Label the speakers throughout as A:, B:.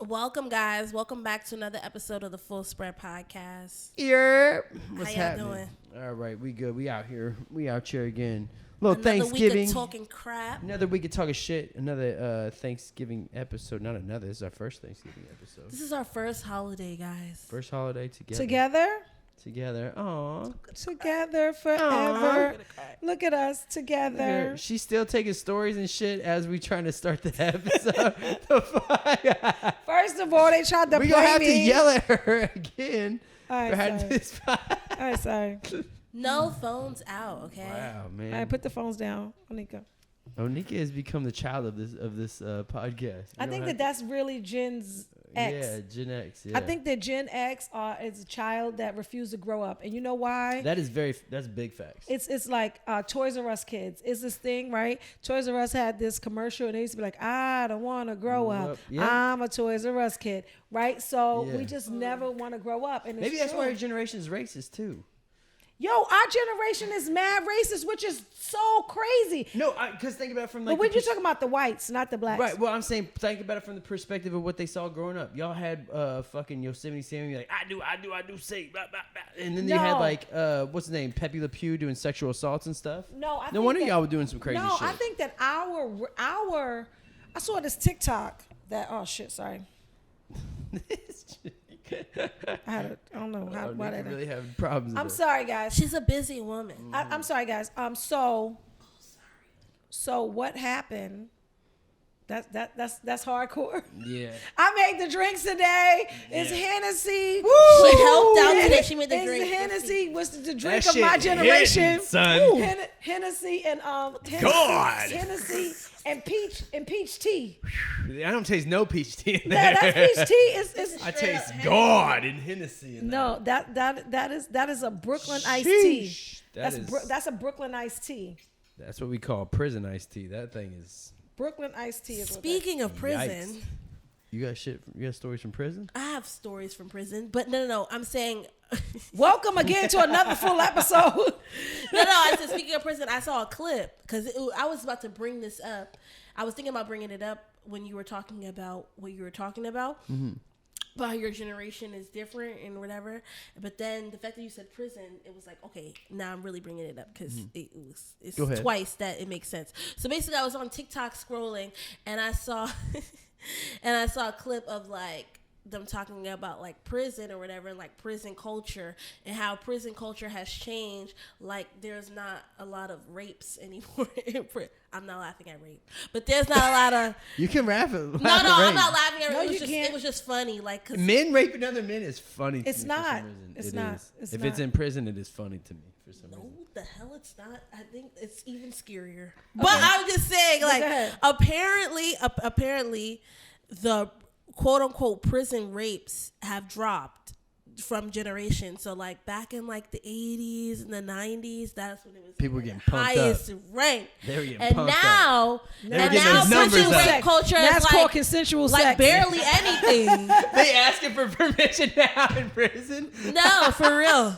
A: Welcome, guys. Welcome back to another episode of the Full Spread Podcast.
B: What's
A: How y'all
B: happening?
A: doing?
B: All right, we good. We out here. We out here again. Little
A: Another
B: Thanksgiving.
A: week of talking crap.
B: Another week of talking shit. Another Thanksgiving episode. Not another. This is our first Thanksgiving episode.
A: This is our first holiday, guys.
B: First holiday together.
C: Together?
B: Aw.
C: Together forever. Look at us together.
B: She's still taking stories and shit as we trying to start the episode. The fuck?
C: First of all, they tried to
B: We
C: play
B: gonna have
C: me.
B: to yell at her again.
C: All right,
B: for having
C: sorry.
B: this
C: All right, sorry.
A: No phones out, okay?
B: Wow, man.
C: All right, put the phones down, Onika.
B: Onika has become the child of this podcast.
C: I think that's really Gen's X.
B: Yeah, Gen X. Yeah.
C: I think that Gen X is a child that refused to grow up, and you know why?
B: that's big facts.
C: It's like Toys R Us kids. It's this thing, right? Toys R Us had this commercial, and they used to be like, I don't want to grow up.
B: Yeah.
C: I'm a Toys R Us kid, right? So
B: Yeah.
C: we just never want to grow up. And
B: Maybe
C: it's
B: that's
C: true.
B: why our generation is racist too.
C: Yo, our generation is mad racist, which is so crazy.
B: No, because think about it from like.
C: But when you're talking about the whites, not the blacks.
B: Right. Well, I'm saying think about it from the perspective of what they saw growing up. Y'all had fucking Yosemite Sam. You're like, I do, say, blah, blah, blah. And then you had like what's his name, Pepe Le Pew doing sexual assaults and stuff.
C: No,
B: no wonder y'all were doing some crazy shit.
C: No, I think that our I saw this TikTok that sorry. I don't know why that
B: really having problems.
C: I'm sorry, guys.
A: She's a busy woman.
C: I'm sorry, guys. So what happened? That's hardcore.
B: Yeah.
C: I made the drinks today. It's Hennessy.
A: Woo! She helped out today. She made the
C: it's
A: drink.
C: Hennessy was the drink
B: That
C: of my
B: shit
C: generation.
B: hitting, son.
C: Hennessy and
B: God.
C: Hennessy and peach tea.
B: I don't taste no peach tea in
C: Yeah,
B: there.
C: that's peach tea. It's
B: I taste God and Hennessy in there.
C: no, that is a Brooklyn iced tea.
B: Sheesh.
C: That's a Brooklyn iced tea.
B: That's what we call prison iced tea. That thing is.
C: Brooklyn iced tea is what
A: Speaking of prison,
B: Yikes. You got stories from prison?
A: I have stories from prison. But no. I'm saying...
C: Welcome again to another full episode.
A: No. I said, speaking of prison, I saw a clip because I was about to bring this up. I was thinking about bringing it up when you were talking about what you were talking about.
B: Mm-hmm.
A: About how your generation is different and whatever. But then the fact that you said prison, it was like, okay, now I'm really bringing it up because it's twice that it makes sense. So basically, I was on TikTok scrolling and I saw a clip of like them talking about like prison or whatever, like prison culture and how prison culture has changed. Like there's not a lot of rapes anymore in prison. I'm not laughing at rape, but there's not a lot of.
B: You can laugh at
A: No, I'm not laughing at rape.
C: No,
A: It was just funny, like cause
B: Men raping other men is funny.
C: It's
B: to me for
C: not.
B: some reason.
C: It's
B: It
C: not.
B: is.
C: It's
B: if
C: not.
B: it's in prison, it is funny to me for some
A: no,
B: reason.
A: the hell it's not. I think it's even scarier. But I'm just saying, like, apparently, the quote unquote prison rapes have dropped from generation. So like back in like the 80s and the 90s, that's when it was
B: People were getting pumped
A: highest
B: up.
A: rank.
B: They were getting
A: And
B: pumped
A: now,
B: up.
A: and
B: getting
A: now
B: those numbers
A: prison
B: up.
A: rape culture
C: That's
A: is
C: called
A: like,
C: consensual
A: like
C: sex.
A: barely anything.
B: They asking for permission now in prison.
A: No, for real.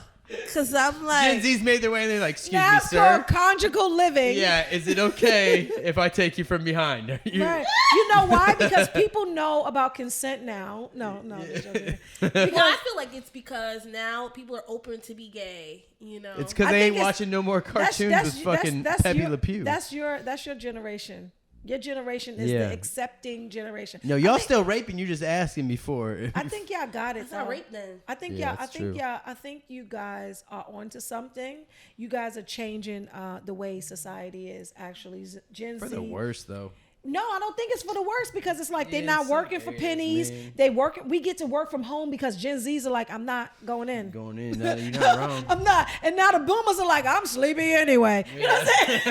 A: Cause I'm
B: Gen
A: like,
B: Z's made their way and they're like, excuse me,
C: That's
B: sir.
C: called conjugal living.
B: Yeah, is it okay if I take you from behind? Are you-
C: Right. You know why? Because people know about consent now. No. just joking.
A: well, I feel like it's because now people are open to be gay. You know,
B: It's because
C: I
B: they
C: think
B: ain't watching no more cartoons with fucking Pepe Le Pew.
C: That's your generation. Your generation is the accepting generation.
B: No, y'all still raping. You just asking before.
C: I think y'all got it.
A: it's not
C: though.
A: rape then.
C: I think
B: Yeah,
C: I
B: that's
C: think
B: true.
C: I think you guys are onto something. You guys are changing the way society is actually. Gen
B: For
C: Z.
B: the worst though.
C: No, I don't think it's for the worst because it's like they're
B: Yeah,
C: not
B: some
C: working for
B: areas,
C: pennies.
B: man.
C: They work. We get to work from home because Gen Zs are like, I'm not going in.
B: Going in. No, you're not wrong.
C: I'm not. And now the boomers are like, I'm sleepy anyway. You know what I'm saying?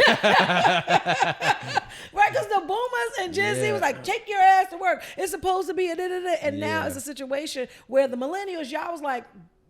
C: Right? Because the boomers and Gen Z was like, take your ass to work. It's supposed to be a da-da-da. And now
B: Yeah.
C: it's a situation where the millennials, y'all was like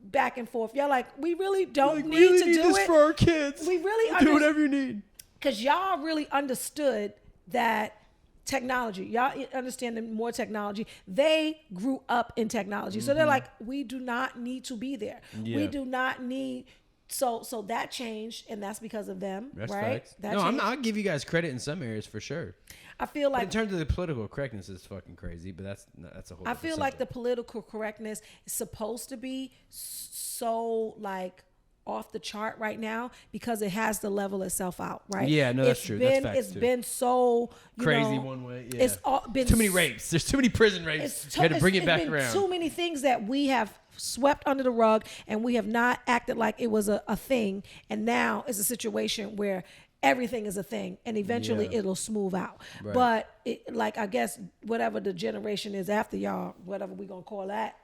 C: back and forth. Y'all like, we really don't
B: Like,
C: need
B: we really
C: to
B: need
C: do
B: this
C: it.
B: for our kids.
C: We really
B: do whatever you need.
C: Because y'all really understood that technology. Y'all understand more technology. They grew up in technology. So they're like, we do not need to be there. We
B: Yeah.
C: do not need So that changed, and that's because of them,
B: That's
C: right?
B: facts.
C: That
B: No,
C: changed.
B: I'll give you guys credit in some areas for sure.
C: I feel
B: But
C: like
B: in terms of the political correctness, it's fucking crazy. But that's a whole.
C: I feel like the political correctness is supposed to be so like off the chart right now because it has to level itself out, right?
B: Yeah, no, that's true. That's facts,
C: It's
B: too.
C: been so
B: crazy one way. Yeah.
C: It's been
B: too many rapes. There's too many prison rapes. You had to bring it back
C: been
B: around.
C: Too many things that we have swept under the rug, and we have not acted like it was a thing. And now it's a situation where everything is a thing, and eventually it'll smooth out.
B: Right.
C: But like I guess whatever the generation is after y'all, whatever we gonna call that.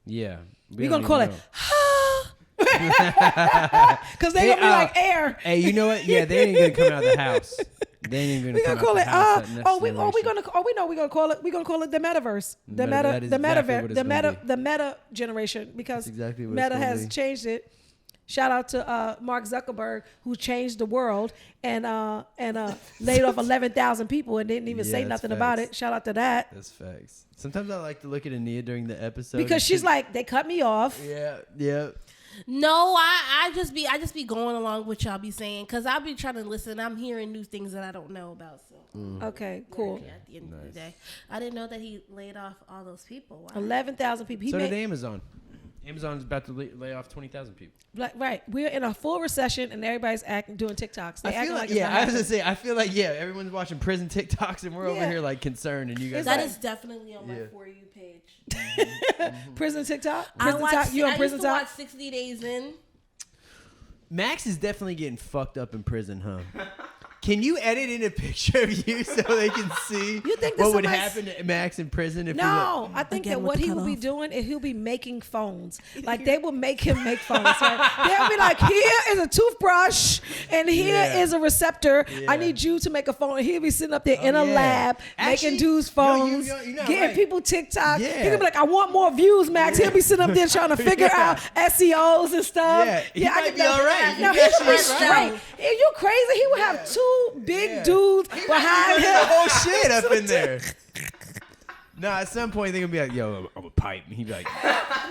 B: Yeah.
C: We're gonna call it because they gonna be like air.
B: Hey, you know what? Yeah, they ain't gonna come out of the house. They ain't even
C: We're
B: gonna
C: gonna call it we know we're gonna call it the metaverse. The meta generation, because
B: That's exactly what
C: Meta
B: it's gonna
C: has
B: be.
C: changed it. Shout out to Mark Zuckerberg, who changed the world and laid off 11,000 people and didn't even say
B: that's
C: nothing about
B: facts.
C: it. Shout out to that.
B: That's facts. Sometimes I like to look at Ania during the episode
C: Because she's like, they cut me off.
B: yeah.
A: No, I just be going along with y'all be saying, because I'll be trying to listen. I'm hearing new things that I don't know about. So
C: Okay, cool.
A: at the end of the day, I didn't know that he laid off all those people. Wow.
C: 11,000 people.
B: So did Amazon. Amazon's about to lay off 20,000 people.
C: Right. We're in a full recession and everybody's doing TikToks.
B: I feel like I feel like everyone's watching prison TikToks and we're over here like concerned, and you guys.
A: That is definitely on my For You page.
C: Prison TikTok.
A: I
C: You on prison
A: used to
C: talk?
A: watch 60 Days In.
B: Max is definitely getting fucked up in prison, huh? Can you edit in a picture of you so they can see
C: You think that
B: what would
C: somebody's-
B: happen to Max in prison? If
C: No, I think
A: Again
C: that
A: with
C: what
A: the
C: he will be
A: cutoff.
C: doing is he'll be making phones. Like they will make him make phones. Right? They'll be like, here is a toothbrush and here is a receptor. I need you to make a phone. And he'll be sitting up there in a lab making dudes phones,
B: you're not
C: getting
B: right.
C: people TikTok.
B: Yeah.
C: He'll be like, I want more views, Max. He'll be sitting up there trying to figure out SEOs and stuff.
B: Yeah, he might
C: can
B: be all right.
C: No,
B: He
C: he
B: actually
C: would be
B: is right.
C: straight. Are you crazy? He would have two big dudes behind
B: the
C: him.
B: whole shit up in there. No, at some point they're gonna be like, "Yo, I'm a pipe," and he'd be like,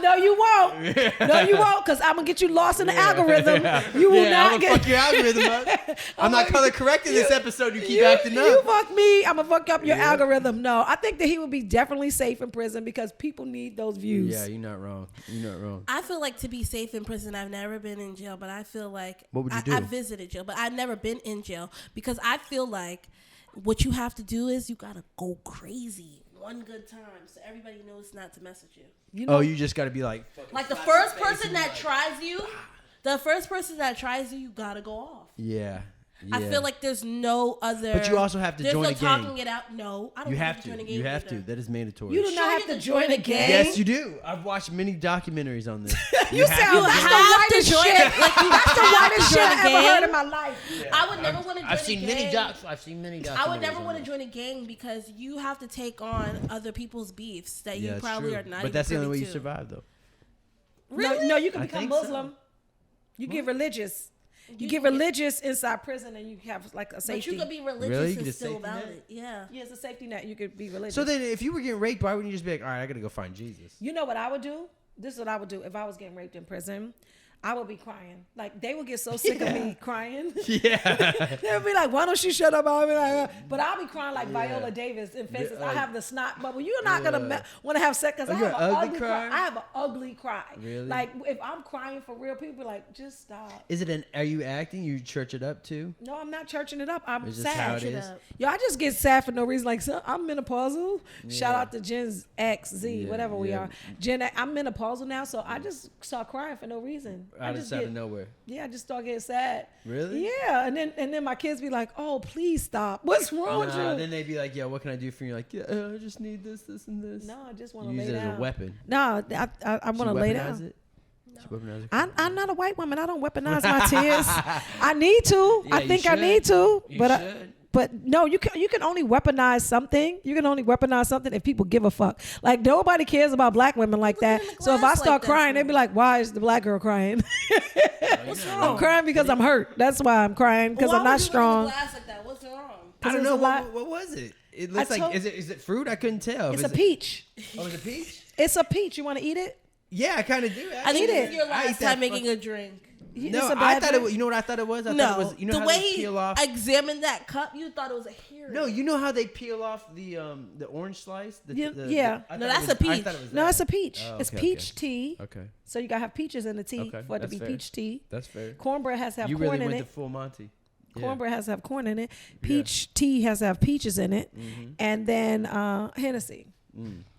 C: No, you won't. No, you won't, because I'm gonna get you lost in the algorithm. You will not
B: I'm
C: get.
B: gonna fuck your algorithm up. I'm not color correcting this episode. You keep acting
C: You
B: up.
C: fuck me. I'm gonna fuck up your algorithm. No, I think that he would be definitely safe in prison because people need those views.
B: Yeah, you're not wrong. You're not wrong.
A: I feel like to be safe in prison, I've never been in jail, but I feel like
B: What would you do?
A: I visited jail, but I've never been in jail because I feel like what you have to do is you gotta go crazy one good time so everybody knows not to mess with you.
C: You know,
B: You just gotta be like
A: The first person that tries you, you gotta go off.
B: Yeah.
A: I feel like there's no other.
B: But you also have to
A: there's
B: join
A: no
B: a gang.
A: talking it out. No, I don't
B: You
A: think
B: have
A: join a
B: to.
A: gang
B: You have
A: either.
B: to. That is mandatory.
C: you do not have to join a gang.
B: Yes, you do. I've watched many documentaries on this.
C: You sound
A: You
C: that's the
A: have to
C: whitest
A: join
C: shit.
A: it. Like, you
C: That's
A: have
C: the
A: to
C: whitest shit
A: join a
C: I ever
A: gang.
C: heard in my life.
A: I would never want to join
B: I've
A: a
B: seen
A: gang.
B: many docs. I've seen many documentaries.
A: I would never
B: on
A: want to
B: it.
A: join a gang because you have to take on other people's beefs that you
B: Yeah, it's
A: probably
B: true.
A: are not.
B: But that's the
A: even
B: only way you
A: privy to.
B: survive, though.
A: Really?
C: No, you can
B: I
C: become
B: think so.
C: Muslim. You get religious. You get religious inside prison, and you have like a
A: But
C: safety.
A: you could be religious
B: Really? You
A: and
B: get a
A: still
B: safety net?
A: valid. Yeah.
C: Yeah, it's a safety net. You could be religious.
B: So then, if you were getting raped, why wouldn't you just be like, "All right, I gotta go find Jesus"?
C: You know what I would do? This is what I would do if I was getting raped in prison. I would be crying. Like, they would get so sick of me crying.
B: Yeah.
C: They would be like, why don't she shut up? I'll be like, but I'll be crying like Viola Davis in Fences. I have the snot bubble. You're not going to want to have sex because I
B: you
C: have
B: an
C: an
B: ugly
C: ugly
B: cry?
C: cry. I have an ugly cry.
B: Really?
C: Like, if I'm crying for real, people be like, just stop.
B: Is it are you acting? You church it up too?
C: No, I'm not churching it up. I'm
B: It's just how
C: sad.
B: it is.
C: Yo, I just get sad for no reason. Like, so I'm menopausal. Shout out to Gen X, Z, whatever we are. Gen X, I'm menopausal now, so I just start crying for no reason.
B: Out of nowhere.
C: Yeah, I just start getting sad.
B: Really?
C: Yeah, and then my kids be like, "Oh, please stop. What's wrong with you?"
B: Then they'd be like, "Yeah, what can I do for you?" Like, "Yeah, I just need this, this, and this."
C: No, I just want to
B: You
C: lay
B: use it
C: down.
B: as a weapon.
C: No, I want to lay down.
B: It? She weaponize it?
C: I'm not a white woman. I don't weaponize my tears. I need to.
B: Yeah,
C: I
B: you
C: think I
B: should.
C: need to.
B: You
C: but
B: should.
C: But no, you can only weaponize something. You can only weaponize something if people give a fuck. Like, nobody cares about black women like that. So if I start crying, they'd be like, "Why is the black girl crying?"
A: What's wrong?
C: I'm crying because I'm hurt. That's why I'm crying, because I'm not strong.
A: Like that? What's wrong?
B: I don't
C: it was
B: know.
C: a lot.
B: What was it? It looks
C: I
B: like
C: told-
B: is it fruit? I couldn't tell.
C: It's
B: Is
C: a
B: it-
C: peach.
B: Oh, it's a peach.
C: It's a peach. You want to eat it?
B: Yeah, I kind of do.
A: I think this is your last time making a drink.
B: No, I thought it was. You know what I thought it was? I thought it was. You know
A: the
B: how
A: way
B: they peel off.
A: Examined that cup, you thought it was a hero.
B: No, you know how they peel off the orange slice.
C: Yeah.
A: No, that's a peach.
C: No, it's a peach.
B: Oh,
C: it's peach tea.
B: Okay.
C: So you gotta have peaches in the tea for it to be
B: fair.
C: peach tea.
B: That's fair.
C: Cornbread has to have
B: you
C: corn
B: really
C: in
B: went
C: it.
B: to full Monty. Yeah.
C: Cornbread has to have corn in it. Peach tea has to have peaches in it, and then Hennessy.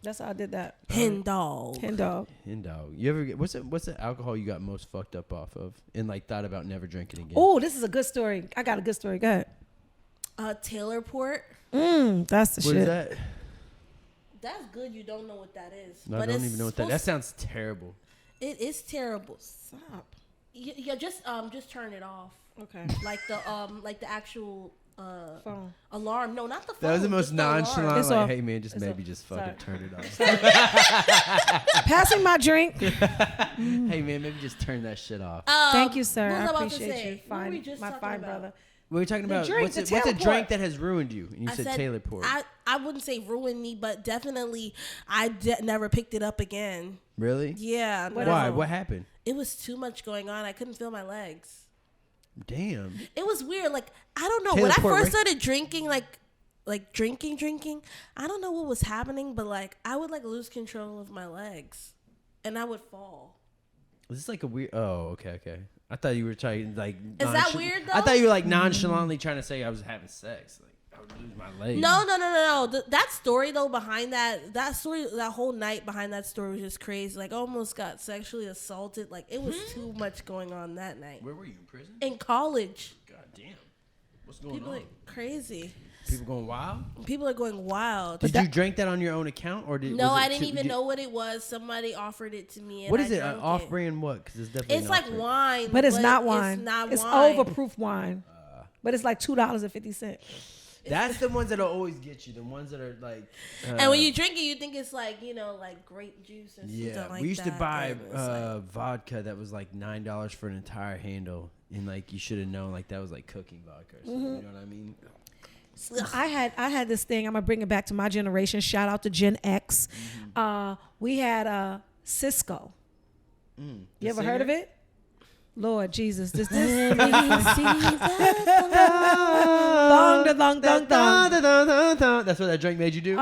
C: That's how I did that.
A: Hen dog.
B: You ever get what's the alcohol you got most fucked up off of and like thought about never drinking again?
C: Oh, this is a good story. I got a good story. Go ahead.
A: Taylor Port.
C: That's the shit.
B: What is that?
A: That's good. You don't know what that is.
B: No, I don't even know what that. That sounds terrible.
A: It is terrible.
C: Stop.
A: Yeah, just turn it off.
C: Okay.
A: Like the actual
C: Phone.
A: alarm. No, not the phone.
B: That was the most nonchalant.
C: It's
B: Like,
C: off.
B: hey man,
C: It's
B: maybe
C: off.
B: just fucking
C: Sorry.
B: turn it off.
C: Passing my drink.
B: Hey man, maybe just turn that shit off.
C: Thank you, sir.
A: what was
C: I
A: about to
C: appreciate
A: say?
C: you.
A: What were we
C: Fine,
A: just
C: my
A: talking
C: fine
A: about?
C: brother.
B: We were talking about
C: drink,
B: what's
C: the
B: a
C: Taylor
B: drink
C: Port.
B: that has ruined you? And you said Taylor Port.
A: I wouldn't say ruined me, but definitely never picked it up again.
B: Really?
A: Yeah.
C: What
B: Why?
C: else?
B: What happened?
A: It was too much going on. I couldn't feel my legs.
B: Damn.
A: It was weird. Like, I don't know.
B: Taylor
A: When I
B: Port,
A: first
B: right?
A: started drinking, like drinking, I don't know what was happening, but like I would like lose control of my legs and I would fall.
B: Is this like a weird? Oh, okay. I thought you were trying like.
A: Is that weird though?
B: I thought you were like nonchalantly trying to say I was having sex. Like I would lose my legs.
A: No. That story though behind that story, that whole night behind that story was just crazy. Like I almost got sexually assaulted. Like it was too much going on that night.
B: Where were you in prison?
A: In college.
B: God damn. What's going
A: People
B: on?
A: are crazy.
B: People going wild?
A: People are going wild.
B: Did you drink that on your own account or did?
A: No,
B: was it
A: I didn't even know what it was. Somebody offered it to me. And
B: What is
A: I
B: it?
A: drank
B: Off-brand what? Because it's definitely.
A: It's like wine,
C: But it's not wine.
A: It's not
C: It's
A: wine.
C: overproof wine. But it's like $2.50.
B: That's the ones that'll always get you. The ones that are like.
A: And when you drink it, you think it's like like grape juice or something like that.
B: We used to buy
A: and it's like-
B: vodka that was like $9 for an entire handle, and like you should have known like that was like cooking vodka. Or something, You know what I mean?
C: I had this thing. I'm gonna bring it back to my generation. Shout out to Gen X. We had Cisco. You ever heard of it? Lord Jesus, this thong da thong thong thong.
B: That's what that drink made you do.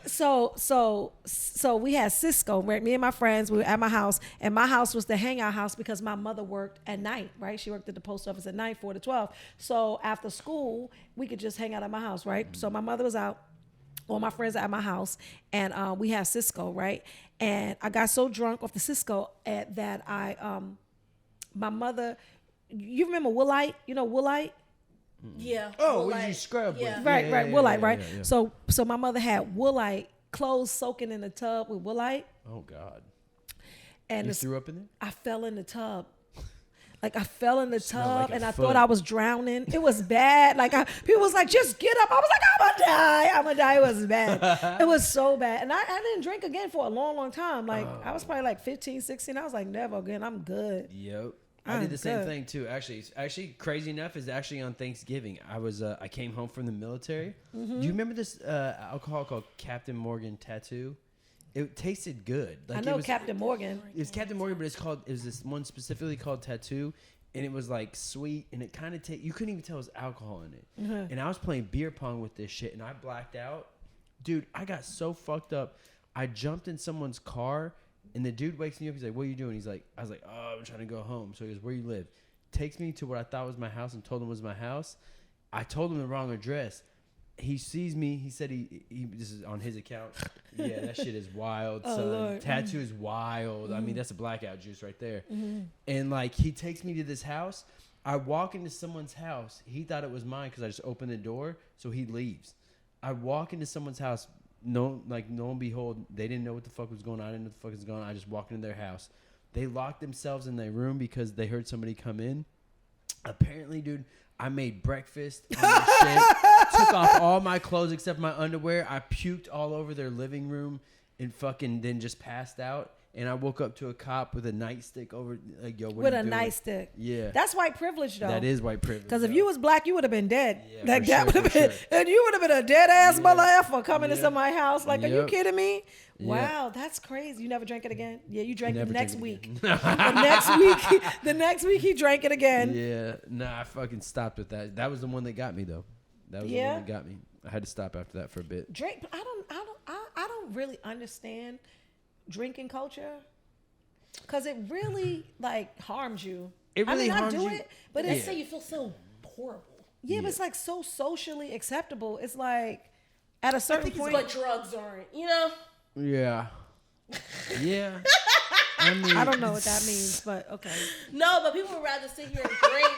C: So we had Cisco. Right? Me and my friends, we were at my house, and my house was the hangout house because my mother worked at night. Right? She worked at the post office at night, 4 to 12. So after school, we could just hang out at my house. Right? So my mother was out. All my friends are at my house, and we had Cisco. Right? And I got so drunk off the Cisco that my mother, you remember Woolite? You know Woolite?
A: Yeah.
B: Oh,
A: Woolite.
B: what did you scrub
A: Yeah.
B: with?
C: Right, Woolite, right?
B: Yeah.
C: So my mother had Woolite clothes soaking in the tub with Woolite.
B: Oh God.
C: And
B: You threw up in there?
C: I fell in the tub. Like I fell in the
B: Smelled
C: tub
B: like
C: and
B: a
C: I
B: foot.
C: thought I was drowning. It was bad. Like people was like, just get up. I was like, I'm gonna die. It was bad. It was so bad. And I didn't drink again for a long, long time. Like I was probably like 15, 16. I was like, never again. I'm good.
B: Yep. I did the same thing too. Actually, crazy enough, is actually on Thanksgiving. I came home from the military. Do you remember this alcohol called Captain Morgan Tattoo? It tasted good. Like
C: I know
B: it was,
C: Captain Morgan.
B: It was Captain Morgan, but it was this one specifically called Tattoo, and it was like sweet, and it kind of you couldn't even tell it was alcohol in it. And I was playing beer pong with this shit, and I blacked out. Dude, I got so fucked up. I jumped in someone's car. And the dude wakes me up. He's like, "What are you doing?" I was like, "Oh, I'm trying to go home." So he goes, "Where you live?" Takes me to what I thought was my house and told him was my house. I told him the wrong address. He sees me. He said he this is on his account. Yeah, that shit is wild, son.
C: Lord.
B: Tattoo is wild. I mean, that's a blackout juice right there. And like, he takes me to this house. I walk into someone's house. He thought it was mine because I just opened the door. So he leaves. I walk into someone's house. No, like, lo and behold, they didn't know what the fuck was going on. I didn't know what the fuck was going on. I just walked into their house. They locked themselves in their room because they heard somebody come in. Apparently, dude, I made breakfast on their shit, took off all my clothes except my underwear. I puked all over their living room and fucking then just passed out. and I woke up to a cop with a nightstick over, like, yo, what
C: with
B: are you
C: a
B: doing?
C: nightstick.
B: Yeah.
C: That's white privilege, though.
B: That is white privilege.
C: Because if you was black, you would have been dead.
B: Yeah,
C: like
B: for
C: that
B: sure,
C: would have been, and you would have been a dead ass mother effer coming to somebody's house. Like, are you kidding me? Wow, that's crazy. You never drank it again? Yeah, you drank it the next week. The next week he drank it again.
B: Yeah, nah, I fucking stopped with that. That was the one that got me though. That was the one that got me. I had to stop after that for a bit.
C: Drink. I don't really understand drinking culture because it really like harms you.
B: It really harms
C: I do
B: you.
C: it, but
A: They
C: it's
A: say you feel so horrible.
C: yeah, but it's like so socially acceptable. It's like at a certain point,
A: but drugs aren't. You know.
B: Yeah. Yeah. I mean,
C: I don't know what that means, but okay.
A: No, but people would rather sit here and drink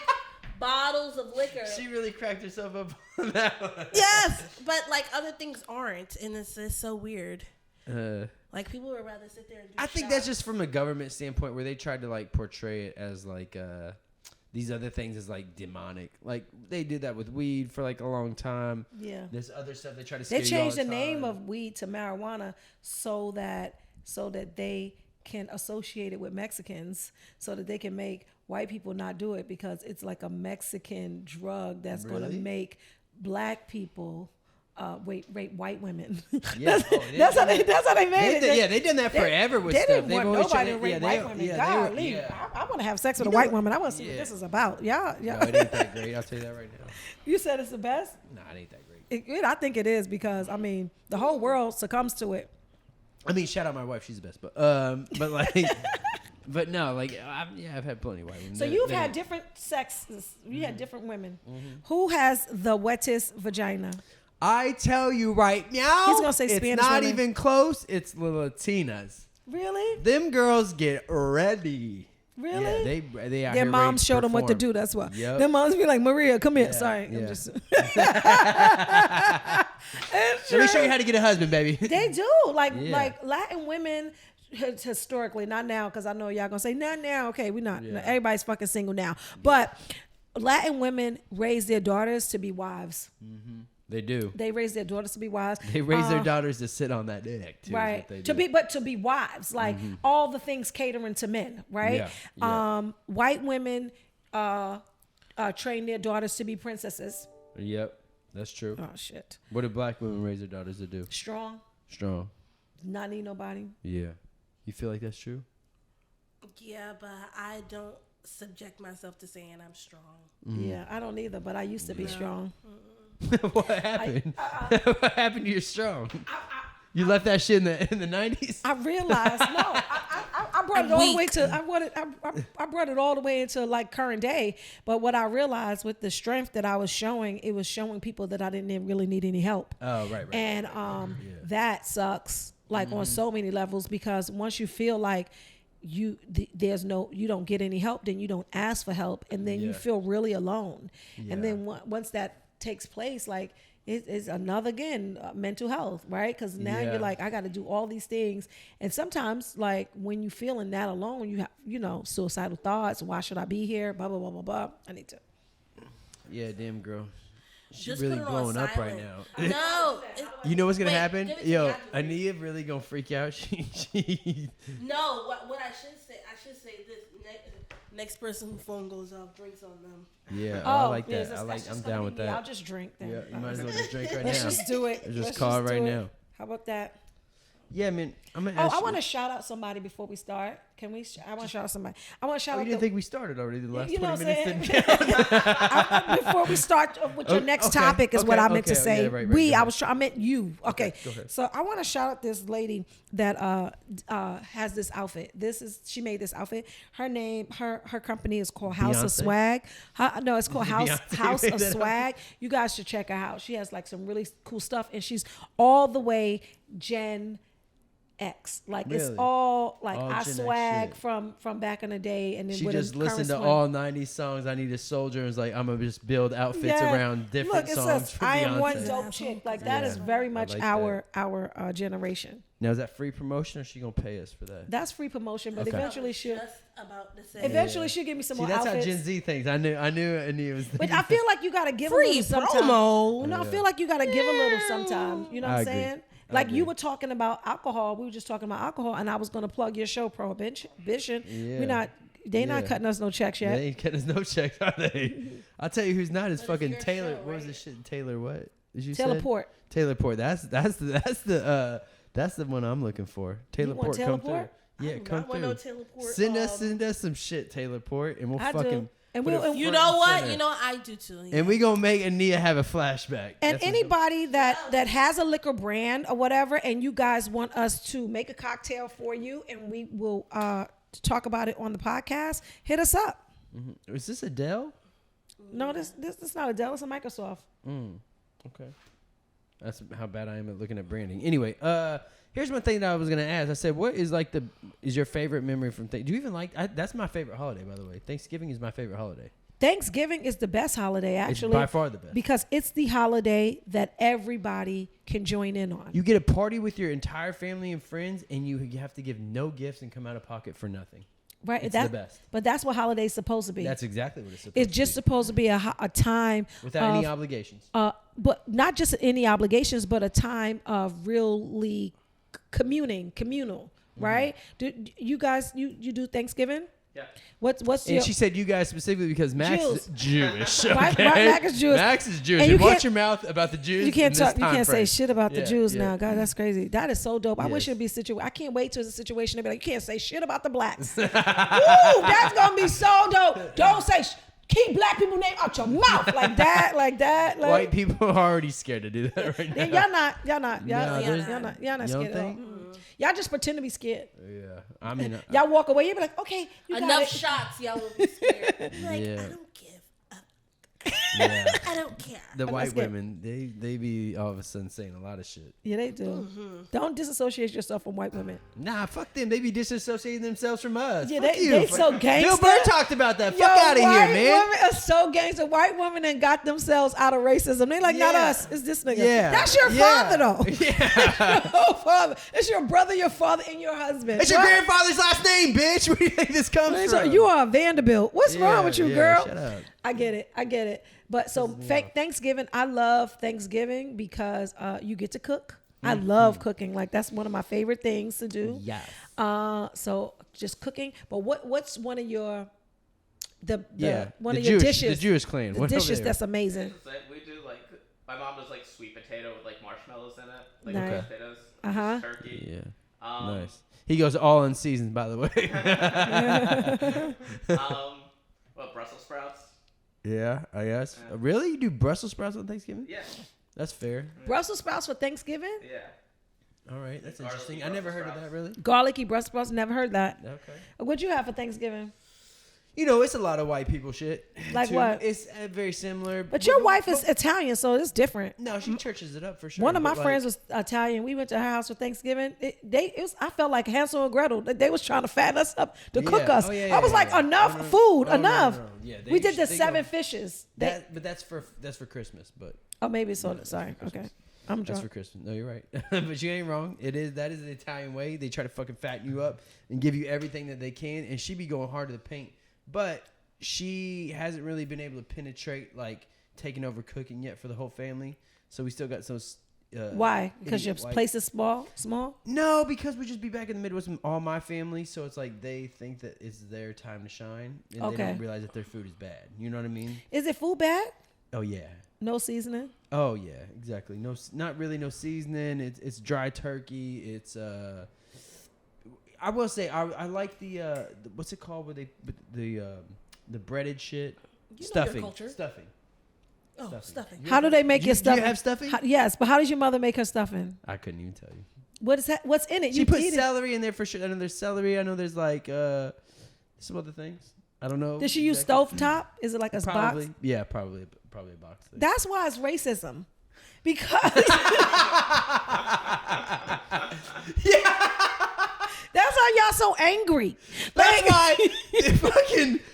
A: bottles of liquor.
B: She really cracked herself up on that one.
A: Yes, but like other things aren't, and it's so weird.
B: Like
A: people would rather sit there and do
B: I think that's just from a government standpoint where they tried to like portray it as like these other things as like demonic. Like they did that with weed for like a long time.
C: Yeah.
B: There's other stuff they try to scare
C: They changed the name of weed to marijuana so that they can associate it with Mexicans so that they can make white people not do it because it's like a Mexican drug that's going to make black people rape white women.
B: Yeah,
C: that's how they made it.
B: They done that forever with
C: they
B: stuff.
C: Didn't want nobody to rape white women. Golly, I want to have sex with a white woman. I want to see what this is about. Yeah.
B: No, it ain't that great. I'll tell you that right now.
C: You said it's the best?
B: Nah, it ain't that great.
C: I think it is because, I mean, the whole world succumbs to it.
B: I mean, shout out my wife. She's the best. But like, but no, like, I've had plenty of white women.
C: So you've had different sexes. You had different women. Mm-hmm. Who has the wettest vagina?
B: I tell you right now,
C: he's gonna say Spanish.
B: It's not
C: women.
B: even close. It's the Latinas.
C: Really?
B: Them girls get ready.
C: Really?
B: Yeah, they out
C: their
B: here
C: moms showed them what to do. That's why. Yep. Their moms be like, Maria, come here. Sorry, I'm just.
B: Let me show you how to get a husband, baby.
C: They do like Latin women. Historically, not now, because I know y'all gonna say not now. Okay, we're not. Yeah. Everybody's fucking single now, but Latin women raise their daughters to be wives.
B: Mm-hmm. They do.
C: They raise their daughters to be wives.
B: They raise their daughters to sit on that dick too.
C: Right. To be wives, like all the things catering to men, right? Yeah. White women train their daughters to be princesses.
B: Yep, that's true.
C: Oh shit.
B: What do black women raise their daughters to do?
C: Strong. Not need nobody.
B: Yeah. You feel like that's true?
A: Yeah, but I don't subject myself to saying I'm strong.
C: Mm-hmm. Yeah, I don't either, but I used to be strong.
B: What happened? What happened to your strong? You left that shit in the 90s?
C: I realized I brought it all the way to I brought it all the way into like current day. But what I realized with the strength that I was showing, it was showing people that I didn't really need any help.
B: Oh, right.
C: And that sucks like on so many levels because once you feel like you don't get any help, then you don't ask for help, and then you feel really alone. And then once that takes place, like it's another mental health, right? Because now you're like, I got to do all these things, and sometimes like when you feeling that alone, you have suicidal thoughts. Why should I be here? Blah blah blah blah blah. I need to.
B: Yeah, damn girl. She's
A: just
B: really blowing up right now.
A: No.
B: You know what's gonna happen? Yo, Ania really gonna freak out. She
A: No, what I should say this. Next person whose phone goes off drinks on them.
B: Yeah, I like that. I'm down with that.
C: I'll just drink then.
B: Yeah, you might as well just drink right now.
C: Let's just do it.
B: Just call it right now.
C: How about that?
B: Yeah, man. I'm gonna ask
C: I want to shout out somebody before we start. Can we? I want to shout out somebody. I want to shout out.
B: You didn't think we started already? The last 20 minutes.
C: Before we start with your next topic is what I meant to say.
B: Yeah, right,
C: I meant you. Okay.
B: Go ahead.
C: So I want to shout out this lady that has this outfit. She made this outfit. Her company is called House of Swag. No, it's called House of Swag. You guys should check her out. She has like some really cool stuff, and she's all the way Gen X. Like really? It's all like I swag from back in the day, and then
B: she just listened to all 90s songs. I Need a Soldier, and was like, I'm gonna just build outfits around different songs.
C: Says,
B: for
C: I
B: Beyonce.
C: am one dope chick. Like that is very much like our generation.
B: Now is that free promotion, or is she gonna pay us for that?
C: That's free promotion, but eventually she'll. She'll give me some more
B: that's
C: outfits.
B: How Gen Z thinks. I knew it was.
C: But I feel like you gotta give
A: free
C: a little
A: promo.
C: I feel like you gotta give a little sometimes. You know what I'm saying? Like you were talking about alcohol. We were just talking about alcohol, and I was going to plug your show, Prohibition.
B: Yeah.
C: They're not cutting us no checks yet.
B: They ain't cutting us no checks, are they? I'll tell you who's not is fucking Taylor.
A: Show,
B: what was this shit? Taylor what? Did you
C: Taylor
B: say?
C: Port.
B: Taylor Port. That's the one I'm looking for. Taylor Port, come through. Yeah, come through.
A: No Taylor Port.
B: Send us some shit, Taylor Port, and we'll fucking.
C: And
A: you know what? You know I do too. Yeah.
B: And we gonna make Ania have a flashback.
C: And anybody that has a liquor brand or whatever, and you guys want us to make a cocktail for you, and we will talk about it on the podcast, hit us up.
B: Mm-hmm. Is this Adele?
C: No, this is not Adele. It's a Microsoft.
B: Okay. That's how bad I am at looking at branding. Anyway, here's one thing that I was gonna ask. I said, what is is your favorite memory from? Do you even like? That's my favorite holiday, by the way. Thanksgiving is my favorite holiday.
C: Thanksgiving is the best holiday, actually.
B: It's by far the best
C: because it's the holiday that everybody can join in on.
B: You get a party with your entire family and friends, and you have to give no gifts and come out of pocket for nothing.
C: Right,
B: it's the best.
C: But that's what holiday's supposed to be.
B: That's exactly what it's supposed
C: to be.
B: It's
C: just supposed to be a time
B: without any obligations.
C: But not just any obligations, but a time of really communal, right? Do you guys you do Thanksgiving?
B: Yeah.
C: What's
B: and she said you guys specifically because Max is Jewish. Okay?
C: Max is Jewish.
B: Max is Jewish. And watch your mouth about the Jews.
C: You can't talk. You can't say shit about the Jews now. God, that's crazy. That is so dope. I wish it'd be a situation. I can't wait till it's a situation to be like, you can't say shit about the blacks. Woo, that's gonna be so dope. Don't say. Keep black people name out your mouth like that. Like,
B: white people are already scared to do that right now.
C: Y'all not scared at all. Y'all just pretend to be scared.
B: Yeah, I mean,
C: y'all walk away. You be like, okay, you
A: enough
C: got it.
A: shots. Y'all will be scared. Like, I don't give up.
B: Yeah.
A: I don't care.
B: The white women, they be all of a sudden saying a lot of shit.
C: Yeah, they do.
A: Mm-hmm.
C: Don't disassociate yourself from white women.
B: Nah, fuck them. They be disassociating themselves from us.
C: Yeah, they so gangster.
B: Bill Burr talked about that. Fuck out of here, man.
C: White women are so gangster. White women and got themselves out of racism. They like, not us. It's this nigga.
B: Yeah.
C: That's your father, though.
B: Yeah.
C: Your father. It's your brother, your father, and your husband.
B: It's your grandfather's last name, bitch. Where do you think this comes from?
C: You are a Vanderbilt. What's wrong with you, girl?
B: Shut up.
C: I get it. But so Thanksgiving, I love Thanksgiving because you get to cook. I love cooking. Like that's one of my favorite things to do.
B: Yes.
C: So just cooking. But what's one of your your dishes?
B: The Jewish clan.
C: The dishes that's amazing.
D: We do my mom does sweet potato with marshmallows in it,
C: nice.
D: Potatoes, turkey.
B: Yeah. Nice. He goes all in season, by the way.
D: Brussels sprouts.
B: Yeah, I guess. Yeah. Really? You do Brussels sprouts on Thanksgiving?
D: Yeah.
B: That's fair.
C: Brussels sprouts for Thanksgiving?
D: Yeah.
B: All right, that's interesting. I never heard of that, really.
C: Garlicky Brussels sprouts, never heard that.
B: Okay.
C: What'd you have for Thanksgiving?
B: You know, it's a lot of white people shit.
C: Like
B: too.
C: what?
B: It's very similar.
C: But your wife is Italian, so it's different.
B: No, she churches it up for sure.
C: One of my friends was Italian. We went to her house for Thanksgiving. I felt like Hansel and Gretel. They was trying to fatten us up to cook us. I was like, enough food, enough. No. Yeah, we did the 7 fishes.
B: But that's for Christmas. But
C: maybe so. Sorry. Okay. I'm drunk.
B: That's for Christmas. No, you're right. But you ain't wrong. That is the Italian way. They try to fucking fatten you up and give you everything that they can. And she be going hard to the paint. But she hasn't really been able to penetrate taking over cooking yet for the whole family. So we still got those.
C: Why? Because your place is small?
B: No, because we just be back in the Midwest with all my family. So it's like they think that it's their time to shine. And they don't realize that their food is bad. You know what I mean?
C: Is it food bad?
B: Oh, yeah.
C: No seasoning?
B: Oh, yeah. Exactly. Not really no seasoning. It's dry turkey. It's... I will say I like the what's it called where the breaded shit stuffing. Stuffing.
A: Oh, stuffing.
C: How do they make your stuffing?
B: Do you have stuffing?
C: Yes, but how does your mother make her stuffing?
B: I couldn't even tell you.
C: What is that? What's in it?
B: She puts celery in there for sure. I know there's celery. I know there's some other things. I don't know.
C: Does she use stovetop? Is it like a box?
B: Yeah, probably a box thing.
C: That's why it's racism. Because That's how y'all so angry?
B: That's why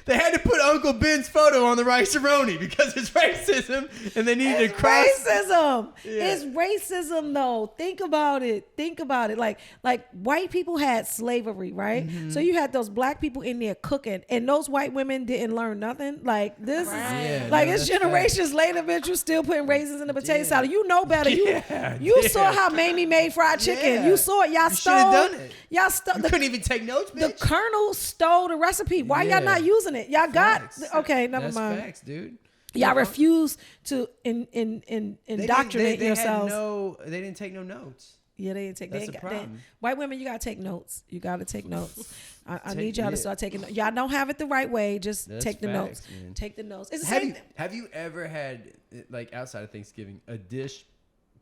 B: they had to put Uncle Ben's photo on the rice-a-roni because it's racism, and they needed to cross.
C: Racism.
B: Yeah.
C: It's racism, though. Think about it. Like white people had slavery, right?
B: Mm-hmm.
C: So you had those black people in there cooking, and those white women didn't learn nothing. Like this is it's generations later, bitch. You still putting raisins in the potato salad. You know better. You saw how Mamie made fried chicken.
B: Yeah.
C: You saw it. Y'all
B: You
C: stole.
B: should have done it.
C: Y'all stole.
B: You couldn't even take notes, bitch.
C: The Colonel stole the recipe. Why y'all not using it? Y'all
B: Facts.
C: got okay. Never
B: That's
C: mind.
B: facts, dude.
C: Y'all refuse to indoctrinate yourselves.
B: They didn't take no notes.
C: Yeah, they didn't take.
B: That's the problem.
C: White women, you gotta take notes. You gotta take notes. I need y'all to start taking. Y'all don't have it the right way. Just take the notes.
B: Man.
C: Take the notes. It's the same.
B: Have you ever had, like, outside of Thanksgiving, a dish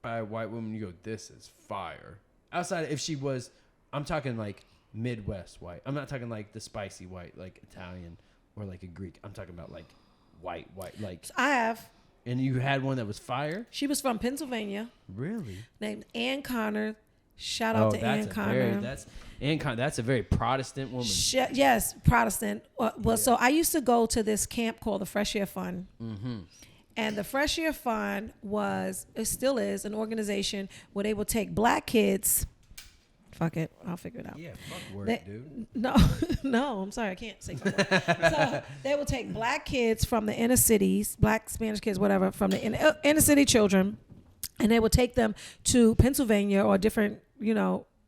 B: by a white woman? You go, this is fire. Outside, if she was, I'm talking like Midwest white. I'm not talking like the spicy white, like Italian or like a Greek. I'm talking about like white, like.
C: I have.
B: And you had one that was fire?
C: She was from Pennsylvania.
B: Really?
C: Named Ann Connor. Shout out to Ann Connor.
B: That's a very Protestant woman.
C: Yes, Protestant. So I used to go to this camp called the Fresh Air Fund. Mm-hmm. And the Fresh Air Fund still is an organization where they will take black kids. Fuck it, I'll figure it out.
B: Yeah, fuck word, dude.
C: No, I'm sorry, I can't say fuck word. So they will take black kids from the inner cities, black Spanish kids, whatever, from the inner city children, and they will take them to Pennsylvania or different,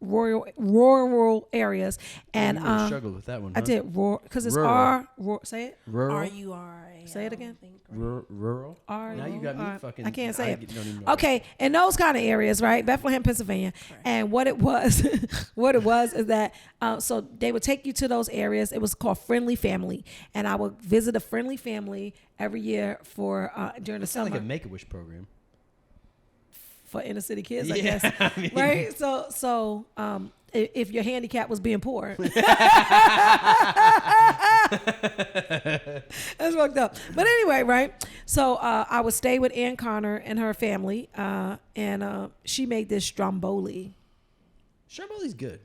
C: rural areas. And
B: you really struggled with that one. Huh?
C: I did because it's
B: rural.
C: Say it.
B: Rural.
A: R-U-R-A.
C: Say it again.
B: Rural.
C: Now
B: you got me fucking.
C: I can't say it.
B: Don't even know.
C: Okay, in those kind of areas, right? Bethlehem, Pennsylvania, and what it was is that so they would take you to those areas. It was called Friendly Family, and I would visit a Friendly Family every year for during the summer.
B: Like a Make-A-Wish program.
C: For inner city kids, I guess. Right? So if your handicap was being poor. That's fucked up. But anyway, right? So I would stay with Ann Connor and her family, and she made this stromboli.
B: Stromboli's good.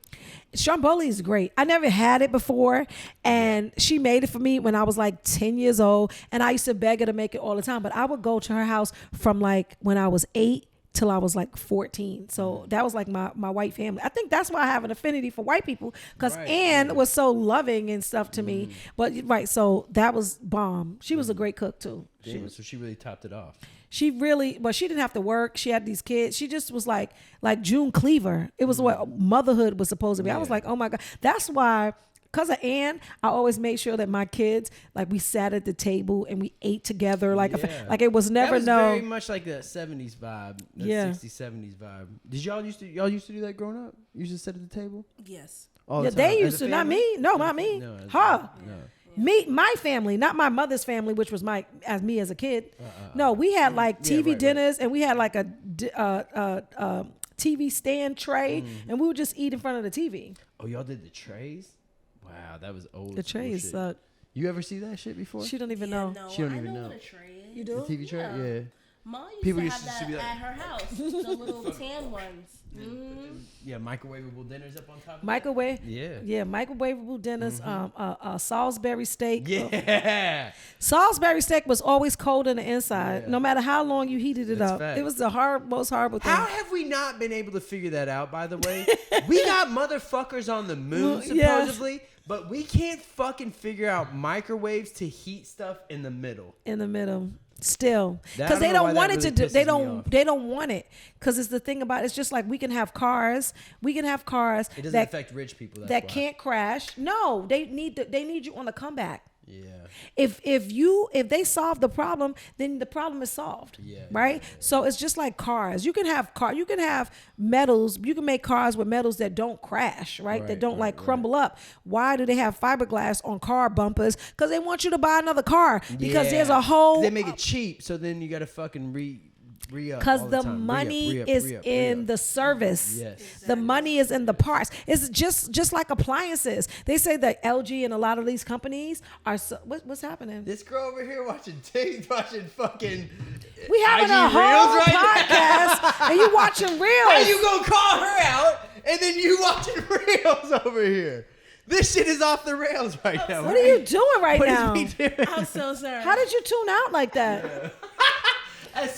C: Stromboli is great. I never had it before, and she made it for me when I was like 10 years old, and I used to beg her to make it all the time. But I would go to her house from like when I was 8 till I was like 14. So that was like my white family. I think that's why I have an affinity for white people, because Ann was so loving and stuff to me. But so that was bomb. She was a great cook too.
B: So she really topped it off.
C: She didn't have to work. She had these kids. She just was like June Cleaver. It was what motherhood was supposed to be. I was like, oh my God. That's why, because of Ann, I always made sure that my kids, like, we sat at the table and we ate together. Like it was never
B: very much like the 70s vibe. The 60s, 70s vibe. Did y'all used to do that growing up? You used to sit at the table?
A: Yes.
B: All the time?
C: They used to, not me. No, not me. Her.
B: No.
C: Me, my family, not my mother's family, which was me as a kid. No, we had like TV dinners, and we had like a TV stand tray, and we would just eat in front of the TV.
B: Oh, y'all did the trays? Wow, that was old.
C: The trays suck.
B: You ever see that shit before?
C: She don't even know.
A: No,
B: she don't even
A: know
B: know
A: what a tray is.
C: You do?
B: The TV tray? Yeah.
A: Mom used
B: People
A: to
B: used
A: have
B: to be
A: that
B: like-
A: at her house. The little tan ones.
B: Yeah, microwavable dinners up on top of
C: Microwave.
B: Yeah,
C: microwavable dinners. Salisbury steak.
B: Yeah.
C: Salisbury steak was always cold on the inside, no matter how long you heated it
B: That's
C: up.
B: fact.
C: It was the most horrible thing.
B: How have we not been able to figure that out, by the way? We got motherfuckers on the moon,
C: Yeah.
B: supposedly, but we can't fucking figure out microwaves to heat stuff in the middle.
C: Still,
B: That- I
C: because they
B: don't know
C: don't
B: why
C: want
B: that
C: it to
B: really
C: do.
B: pisses
C: They
B: me
C: don't.
B: off.
C: They don't want it, because it's the thing about. It's just like we can have cars. We can have cars
B: It doesn't
C: that
B: affect rich people. That's
C: that
B: why.
C: can't crash. No, they need you on the comeback.
B: Yeah.
C: If they solve the problem, then the problem is solved.
B: Yeah,
C: Right. So it's just like cars. You can have metals. You can make cars with metals that don't crash. Right. That don't crumble up. Why do they have fiberglass on car bumpers? Because they want you to buy another car. Because there's a whole.
B: They make it cheap, so then you got to fucking re-up.
C: Because the money is in the service.
B: Yes.
C: The money is in the parts. It's just like appliances. They say that LG and a lot of these companies are. What's happening?
B: This girl over here watching fucking.
C: We having
B: IG
C: a whole
B: Reels right
C: podcast, and you watching reels.
B: How you gonna call her out and then you watching reels over here? This shit is off the rails right now.
C: What are you doing right
B: What
C: now?
B: is we doing?
A: I'm so sorry.
C: How did you tune out like that?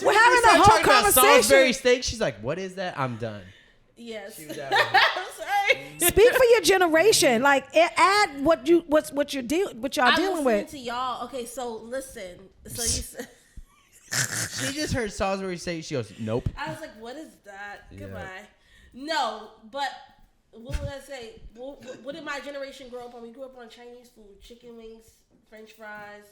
B: We're
C: having a whole conversation.
B: About Salisbury steak. She's like, "What is that?" I'm done.
A: Yes.
B: She was out of here.
A: I'm sorry.
C: Speak for your generation. Like, add what y'all dealing
A: I'm
C: with.
A: to y'all. Okay, so listen. So you said.
B: She just heard Salisbury steak. She goes, "Nope."
A: I was like, what is that?
B: Yeah.
A: Goodbye. No, but what would I say? What did my generation grow up on? We grew up on Chinese food, chicken wings, French fries.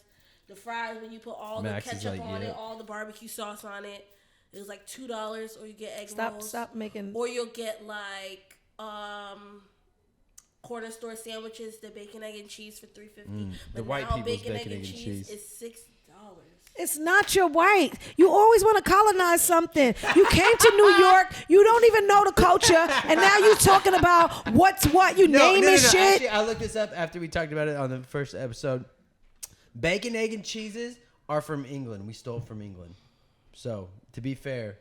A: The fries when you put all
B: Max
A: the
B: is
A: ketchup
B: like,
A: on
B: yeah.
A: it, all the barbecue sauce on it. It was like $2, or you get egg rolls.
C: Stop making.
A: Or you'll get like corner store sandwiches, the bacon, egg, and cheese for $3.50.
B: The
A: But
B: white
A: now
B: people's
A: bacon, egg, and cheese is $6.
C: It's not your white. You always want to colonize something. You came to New York. You don't even know the culture, and now you talking about what's what. You naming shit.
B: Actually, I looked this up after we talked about it on the first episode. Bacon, egg, and cheeses are from England. We stole from England. So, to be fair,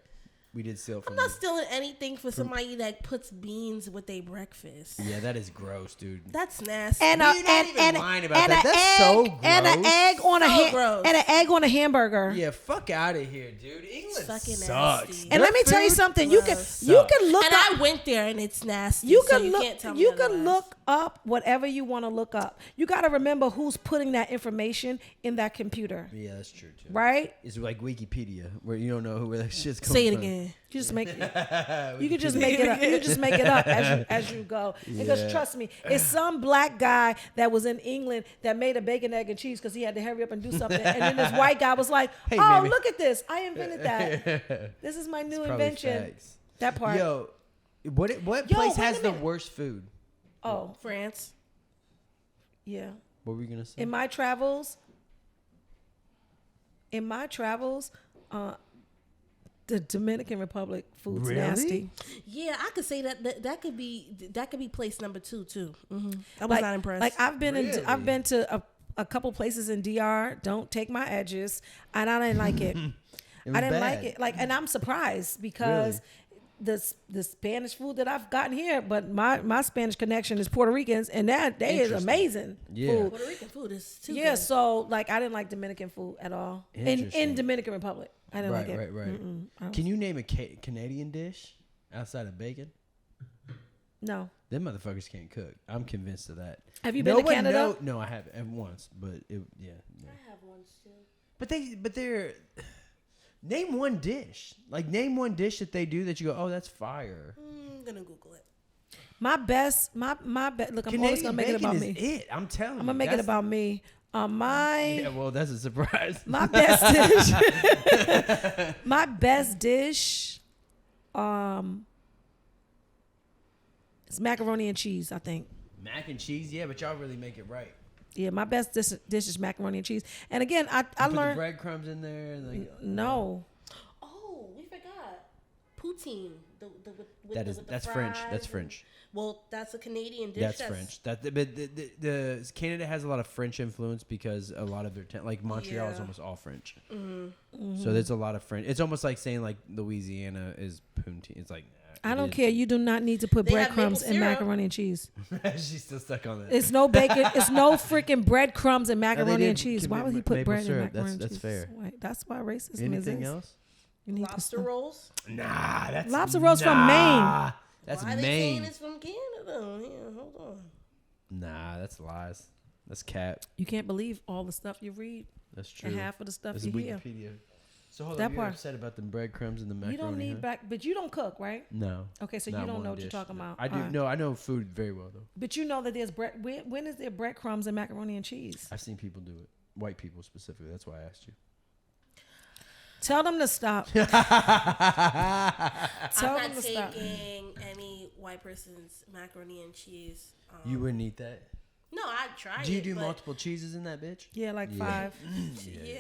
B: we did steal from
A: I'm not
B: them.
A: stealing anything for somebody that puts beans with their breakfast.
B: Yeah, that is gross, dude.
A: That's nasty.
C: And
B: You're not even lying about that. That's so gross.
C: And an egg on
A: gross.
C: and an egg on a hamburger.
B: Yeah, fuck out of here, dude. England
A: fucking
B: sucks.
A: nasty.
C: And let me tell you something. You can
A: Gross.
C: look
A: and
C: up.
A: I went there and it's nasty.
C: You
A: so
C: can
A: you can't tell me
C: you can
A: otherwise.
C: look up whatever you want to look up. You got to remember who's putting that information in that computer,
B: Yeah, that's true, too.
C: right?
B: It's like Wikipedia, where you don't know where that shit's coming
A: Say it
B: from.
A: again.
C: You just make you can just make it up. You can just make it up as you go. Because
B: Yeah.
C: trust me, it's some black guy that was in England that made a bacon, egg, and cheese because he had to hurry up and do something. And then this white guy was like,
B: Hey,
C: "Oh,
B: maybe.
C: look at this! I invented that. This is my new
B: Probably
C: invention."
B: facts.
C: That part.
B: Yo, what
C: Yo,
B: place
C: wait a
B: has the
C: minute.
B: worst food?
C: Oh,
A: France.
C: yeah.
B: What were you gonna say?
C: In my travels, the Dominican Republic food's
B: Really?
C: nasty.
A: Yeah, I could say that could be place number 2 too. I was
C: Like,
A: not impressed.
C: Like I've been
B: Really?
C: I've been to a couple places in DR. Don't take my edges, and I didn't like it.
B: It was
C: I didn't
B: bad.
C: like it. Like, and I'm surprised because the Spanish food that I've gotten here, but my Spanish connection is Puerto Ricans, and that they is
B: Interesting.
C: amazing
B: Yeah.
C: food.
A: Puerto Rican food is too
C: Yeah,
A: good.
C: so like I didn't like Dominican food at all. In
B: Interesting.
C: Dominican Republic, I didn't like it.
B: Right. Can you name a Canadian dish outside of bacon?
C: No.
B: Them motherfuckers can't cook. I'm convinced of that.
C: Have you been to
B: one
C: Canada?
B: No, I haven't once, but yeah.
A: I have one still.
B: But they're name one dish. Like name one dish that they do that you go, oh, that's fire.
A: I'm gonna Google it.
C: My best. Look, I'm always gonna make it about me.
B: It. I'm telling you.
C: I'm gonna make it about me.
B: Yeah, well, that's a surprise.
C: My best dish. My best dish. It's macaroni and cheese, I think.
B: Mac and cheese, yeah, but y'all really make it right.
C: Yeah, my best dish is macaroni and cheese. And again, I
B: Put the
C: learned
B: breadcrumbs in there. And like,
C: no.
A: Oh, we forgot poutine.
B: That's French. That's French.
A: Well, that's a Canadian dish.
B: That's French. But the Canada has a lot of French influence because a lot of their like Montreal is
A: Yeah.
B: almost all French.
C: Mm-hmm.
B: So there's a lot of French. It's almost like saying like Louisiana is poutine. It's like
C: I don't care. You do not need to put
A: They have
C: breadcrumbs
A: maple
C: in
A: syrup.
C: macaroni and cheese.
B: She's still stuck on that.
C: It's no bacon. It's no freaking breadcrumbs in macaroni
B: did
C: and cheese.
B: give
C: Why
B: me
C: would he put
B: maple
C: bread
B: syrup.
C: in macaroni and
B: That's
C: cheese?
B: fair.
C: Wait, that's why racism
B: Anything
C: is.
B: else?
C: You need
A: Lobster rolls.
B: Nah, that's
C: Lobster rolls from Maine.
B: That's
A: Why are they saying
B: Maine.
A: it's from Canada? Here, hold on.
B: Nah, that's lies. That's cap.
C: You can't believe all the stuff you read
B: That's true.
C: and half of the stuff
B: That's
C: you hear.
B: Wikipedia. So hold
C: That
B: on, you're
C: part.
B: upset about the breadcrumbs and the macaroni?
C: You don't need
B: huh?
C: but you don't cook, right?
B: No.
C: Okay, so you
B: Not
C: don't
B: one
C: know what you're
B: dish,
C: talking
B: no.
C: about.
B: I do.
C: All right.
B: No, I know food very well though.
C: But you know that there's bread. When is there breadcrumbs and macaroni and cheese?
B: I've seen people do it. White people specifically. That's why I asked you.
C: Tell them to stop.
A: I'm
C: Tell them
A: not
C: to stop.
A: taking any white person's macaroni and cheese.
B: You wouldn't eat that.
A: No, I'd try it.
B: Do you do
A: but
B: multiple cheeses in that bitch?
C: Yeah, like
B: Yeah.
C: 5.
A: Yeah.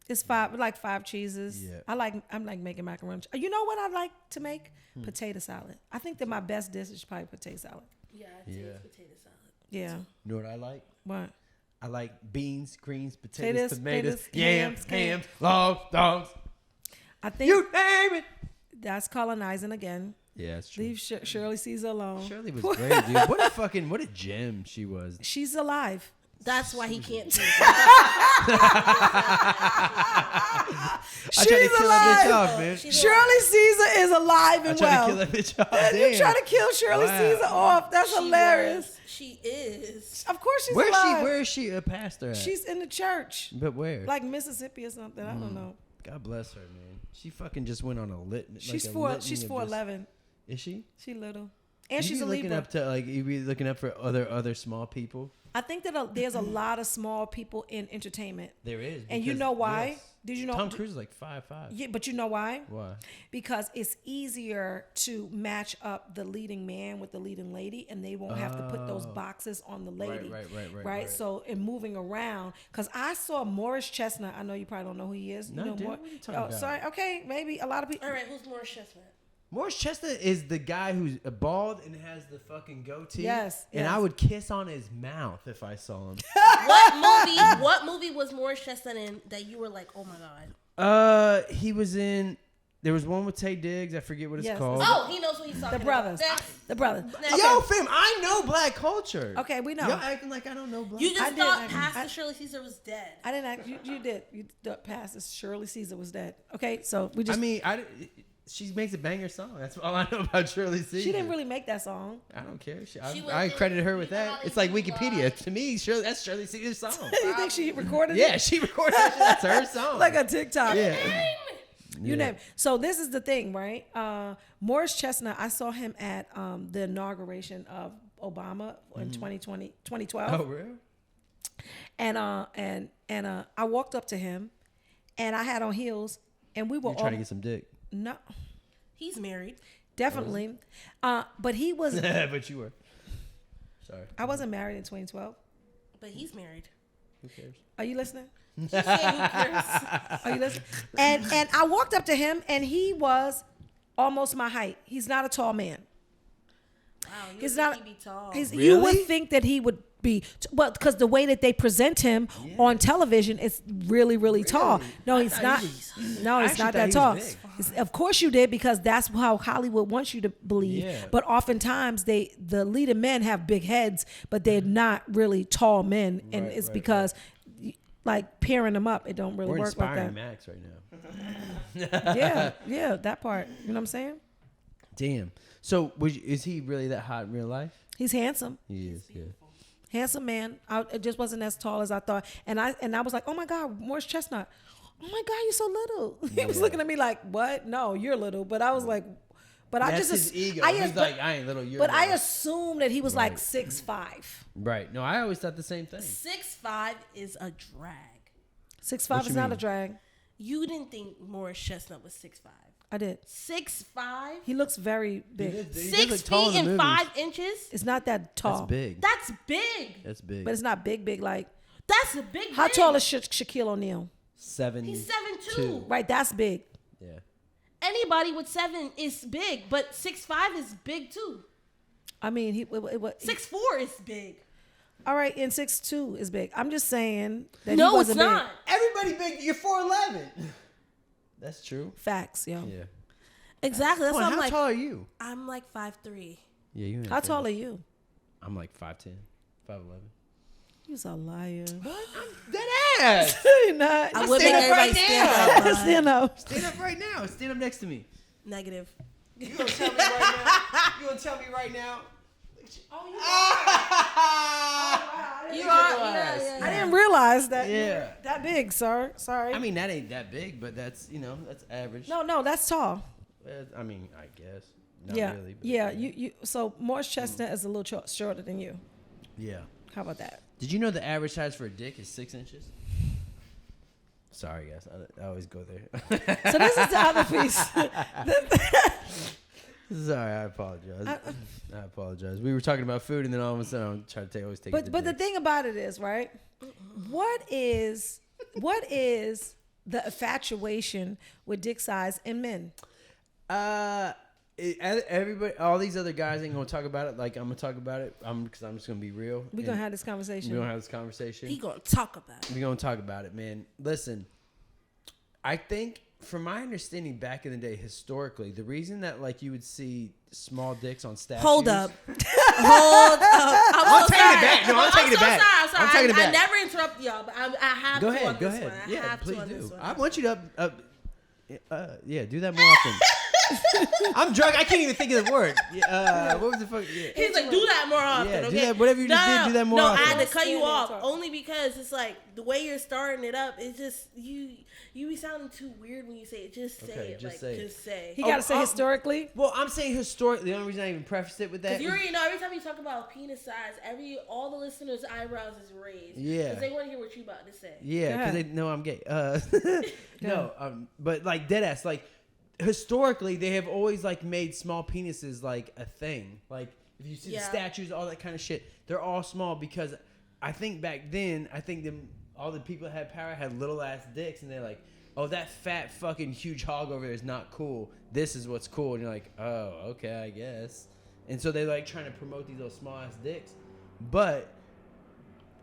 C: It's 5, like 5 cheeses.
B: Yeah.
C: I'm like making macaroni. You know what I like to make? Potato salad. I think that my best dish is probably potato salad.
A: Yeah, I'd say
B: Yeah.
A: it's potato salad.
C: Yeah.
B: You know what I like?
C: What?
B: I like beans, greens, potatoes,
C: Potatoes,
B: tomatoes, yams,
C: hams,
B: hams, logs, dogs.
C: I think
B: You name it.
C: that's colonizing again.
B: Yeah, that's true.
C: Leave Shirley Caesar alone.
B: Shirley was great, dude. What a gem she was.
C: She's alive.
A: That's why he can't do
C: She's alive.
B: Off, man.
C: Shirley Caesar is alive and well.
B: Trying to kill that bitch off.
C: You trying to kill Shirley Caesar off? That's hilarious.
A: She is.
C: Of course she's alive.
B: Where is she a pastor at?
C: She's in the church.
B: But where?
C: Like Mississippi or something. I don't know.
B: God bless her, man. She fucking just went on a litany.
C: She's 4'11".
B: Is she?
C: She little. And she's a Libra.
B: You be looking up for other small people.
C: I think that there's a lot of small people in entertainment.
B: There is.
C: And you know why?
B: Yes.
C: Did you know
B: Tom Cruise is like 5'5".
C: Yeah, but you know why?
B: Why?
C: Because it's easier to match up the leading man with the leading lady, and they won't have to put those boxes on the lady. Right. So in moving around, because I saw Morris Chestnut. I know you probably don't know who he is.
B: No,
C: you know,
B: dude, what are you talking about?
C: Sorry. Okay, maybe a lot of people.
A: All right, who's Morris Chestnut?
B: Morris Chestnut is the guy who's bald and has the fucking goatee.
C: Yes.
B: And I would kiss on his mouth if I saw him.
A: What movie was Morris Chestnut in that you were like, oh my god?
B: He was in. There was one with Tay Diggs. I forget what it's called.
A: Oh, he knows what he's talking
C: The brothers.
A: about.
C: The brothers.
B: Yo, fam, I know black culture.
C: Okay, we know.
B: Y'all acting like I don't know black.
A: You just thought
C: Pastor
A: Shirley Caesar was dead.
C: I didn't act. You did. You thought Pastor Shirley Caesar was dead. Okay, so we just.
B: I mean, she makes a banger song. That's all I know about Shirley Caesar.
C: She didn't really make that song.
B: I don't care. I credit her with that. It's like Wikipedia. To me, that's Shirley Caesar's song.
C: You think she recorded it?
B: Yeah, she recorded that shit. That's her song.
C: Like a TikTok.
B: Yeah.
C: You name it. So this is the thing, right? Morris Chestnut, I saw him at the inauguration of Obama in 2012.
B: Oh, really?
C: And I walked up to him, and I had on heels, and we were
B: trying to get some dick.
C: No.
A: He's married.
C: Definitely. But he was.
B: But you were. Sorry.
C: I wasn't married in 2012.
A: But he's married.
B: Who cares?
C: Are you listening?
A: She said, who cares?
C: Are you listening? And I walked up to him, and he was almost my height. He's not a tall man.
A: Wow,
C: He's not.
A: He'd be tall.
C: You would think that he would be, well, because the way that they present him on television is really, really tall. No, he's not. No, he's not that tall. Of course you did, because that's how Hollywood wants you to believe.
B: Yeah.
C: But oftentimes the leading men have big heads, but they're not really tall men, and it's because like pairing them up, it don't really
B: We're
C: work like that.
B: inspiring Max right now.
C: yeah, that part. You know what I'm saying?
B: Damn. So is he really that hot in real life?
C: He's handsome.
B: He is. Yeah.
C: Handsome man. It just wasn't as tall as I thought. And I was like, oh my God, Morris Chestnut. Oh my God, you're so little. He was looking at me like, what? No, you're little. But I was like, but
B: That's
C: I just
B: his ego. He's like, I ain't little. You're
C: but
B: little.
C: I assumed that he was like 6'5".
B: Right. No, I always thought the same thing.
A: 6'5" is a drag.
C: 6'5" is not a drag.
A: You didn't think Morris Chestnut was 6'5".
C: I did.
A: 6'5"?
C: He looks very big.
B: He
A: 6 feet and 5 inches?
C: It's not that tall.
B: That's big.
A: That's big.
B: That's big.
C: But it's not big like.
A: That's a big.
C: How tall is Shaquille O'Neal?
B: 7.
A: He's 7'2".
C: Right, that's big.
B: Yeah.
A: Anybody with 7 is big, but 6'5" is big too.
C: I mean,
A: 6'4" is big.
C: All right, and 6'2" is big. I'm just saying that
A: no,
C: he wasn't
A: it's not.
C: big.
B: Everybody big. You're 4'11". That's true.
C: Facts, yo.
B: Yeah.
A: Exactly. That's what I'm
B: how
A: like.
B: tall are you?
A: I'm like 5'3".
B: Yeah, you.
C: How tall are you?
B: I'm like 5'10", 5'11".
C: You's a liar.
B: What? I'm dead ass.
C: You're not.
A: I would make everybody stand up. but
C: Stand up.
B: Stand up right now. Stand up next to me.
A: Negative.
B: You gonna tell me right now? You gonna tell me right now?
C: Oh,
A: You are. Yeah.
C: I didn't realize that.
B: Yeah.
C: That big, sir. Sorry.
B: I mean, that ain't that big, but that's that's average.
C: No, that's tall.
B: I mean, I guess. Not
C: Yeah.
B: really. But
C: Yeah. You. So Morris Chestnut is a little shorter than you.
B: Yeah.
C: How about that?
B: Did you know the average size for a dick is 6 inches? Sorry, guys. I always go there.
C: So this is the other piece.
B: Sorry, I apologize. I apologize. We were talking about food, and then all of a sudden, I'm trying to always take.
C: But the thing about it is, right? What is the infatuation with dick size in men?
B: Everybody, all these other guys ain't gonna talk about it. Like I'm gonna talk about it. Because I'm just gonna be real.
C: We're gonna have this conversation.
B: We're gonna have this conversation.
A: He gonna talk about it.
B: We're gonna talk about it, man. Listen, I think from my understanding, back in the day, historically, the reason that like you would see small dicks on statues.
A: Hold up. Hold up.
B: I'm taking it back. No, I'm taking it back.
A: I'm sorry.
B: I'm taking it back.
A: I never interrupt y'all, but I have
B: go
A: to
B: ahead.
A: on
B: Go
A: this
B: ahead.
A: one.
B: Yeah, please do.
A: One.
B: I want you to do that more often. I'm drunk. I can't even think of the word. What was the fuck? Yeah.
A: He's like, do that more often.
B: Yeah,
A: okay?
B: do that. Whatever you just did, do that more often.
A: No, I had to cut you off only because it's like the way you're starting it up. It's just you be sounding too weird when you say it. Just say it.
B: Just say.
C: He got to say historically.
B: Well, I'm saying historically. The only reason I even prefaced it with that.
A: Because you already know every time you talk about penis size, all the listeners' eyebrows is raised.
B: Yeah.
A: Because they want to hear what you about to say.
B: Yeah, because they know I'm gay. No, but like dead ass, like historically they have always like made small penises like a thing. Like if you see the statues, all that kind of shit, they're all small because I think back then, all the people that had power had little ass dicks, and they're like, oh, that fat fucking huge hog over there is not cool. This is what's cool, and you're like, oh, okay, I guess. And so they like trying to promote these little small ass dicks, but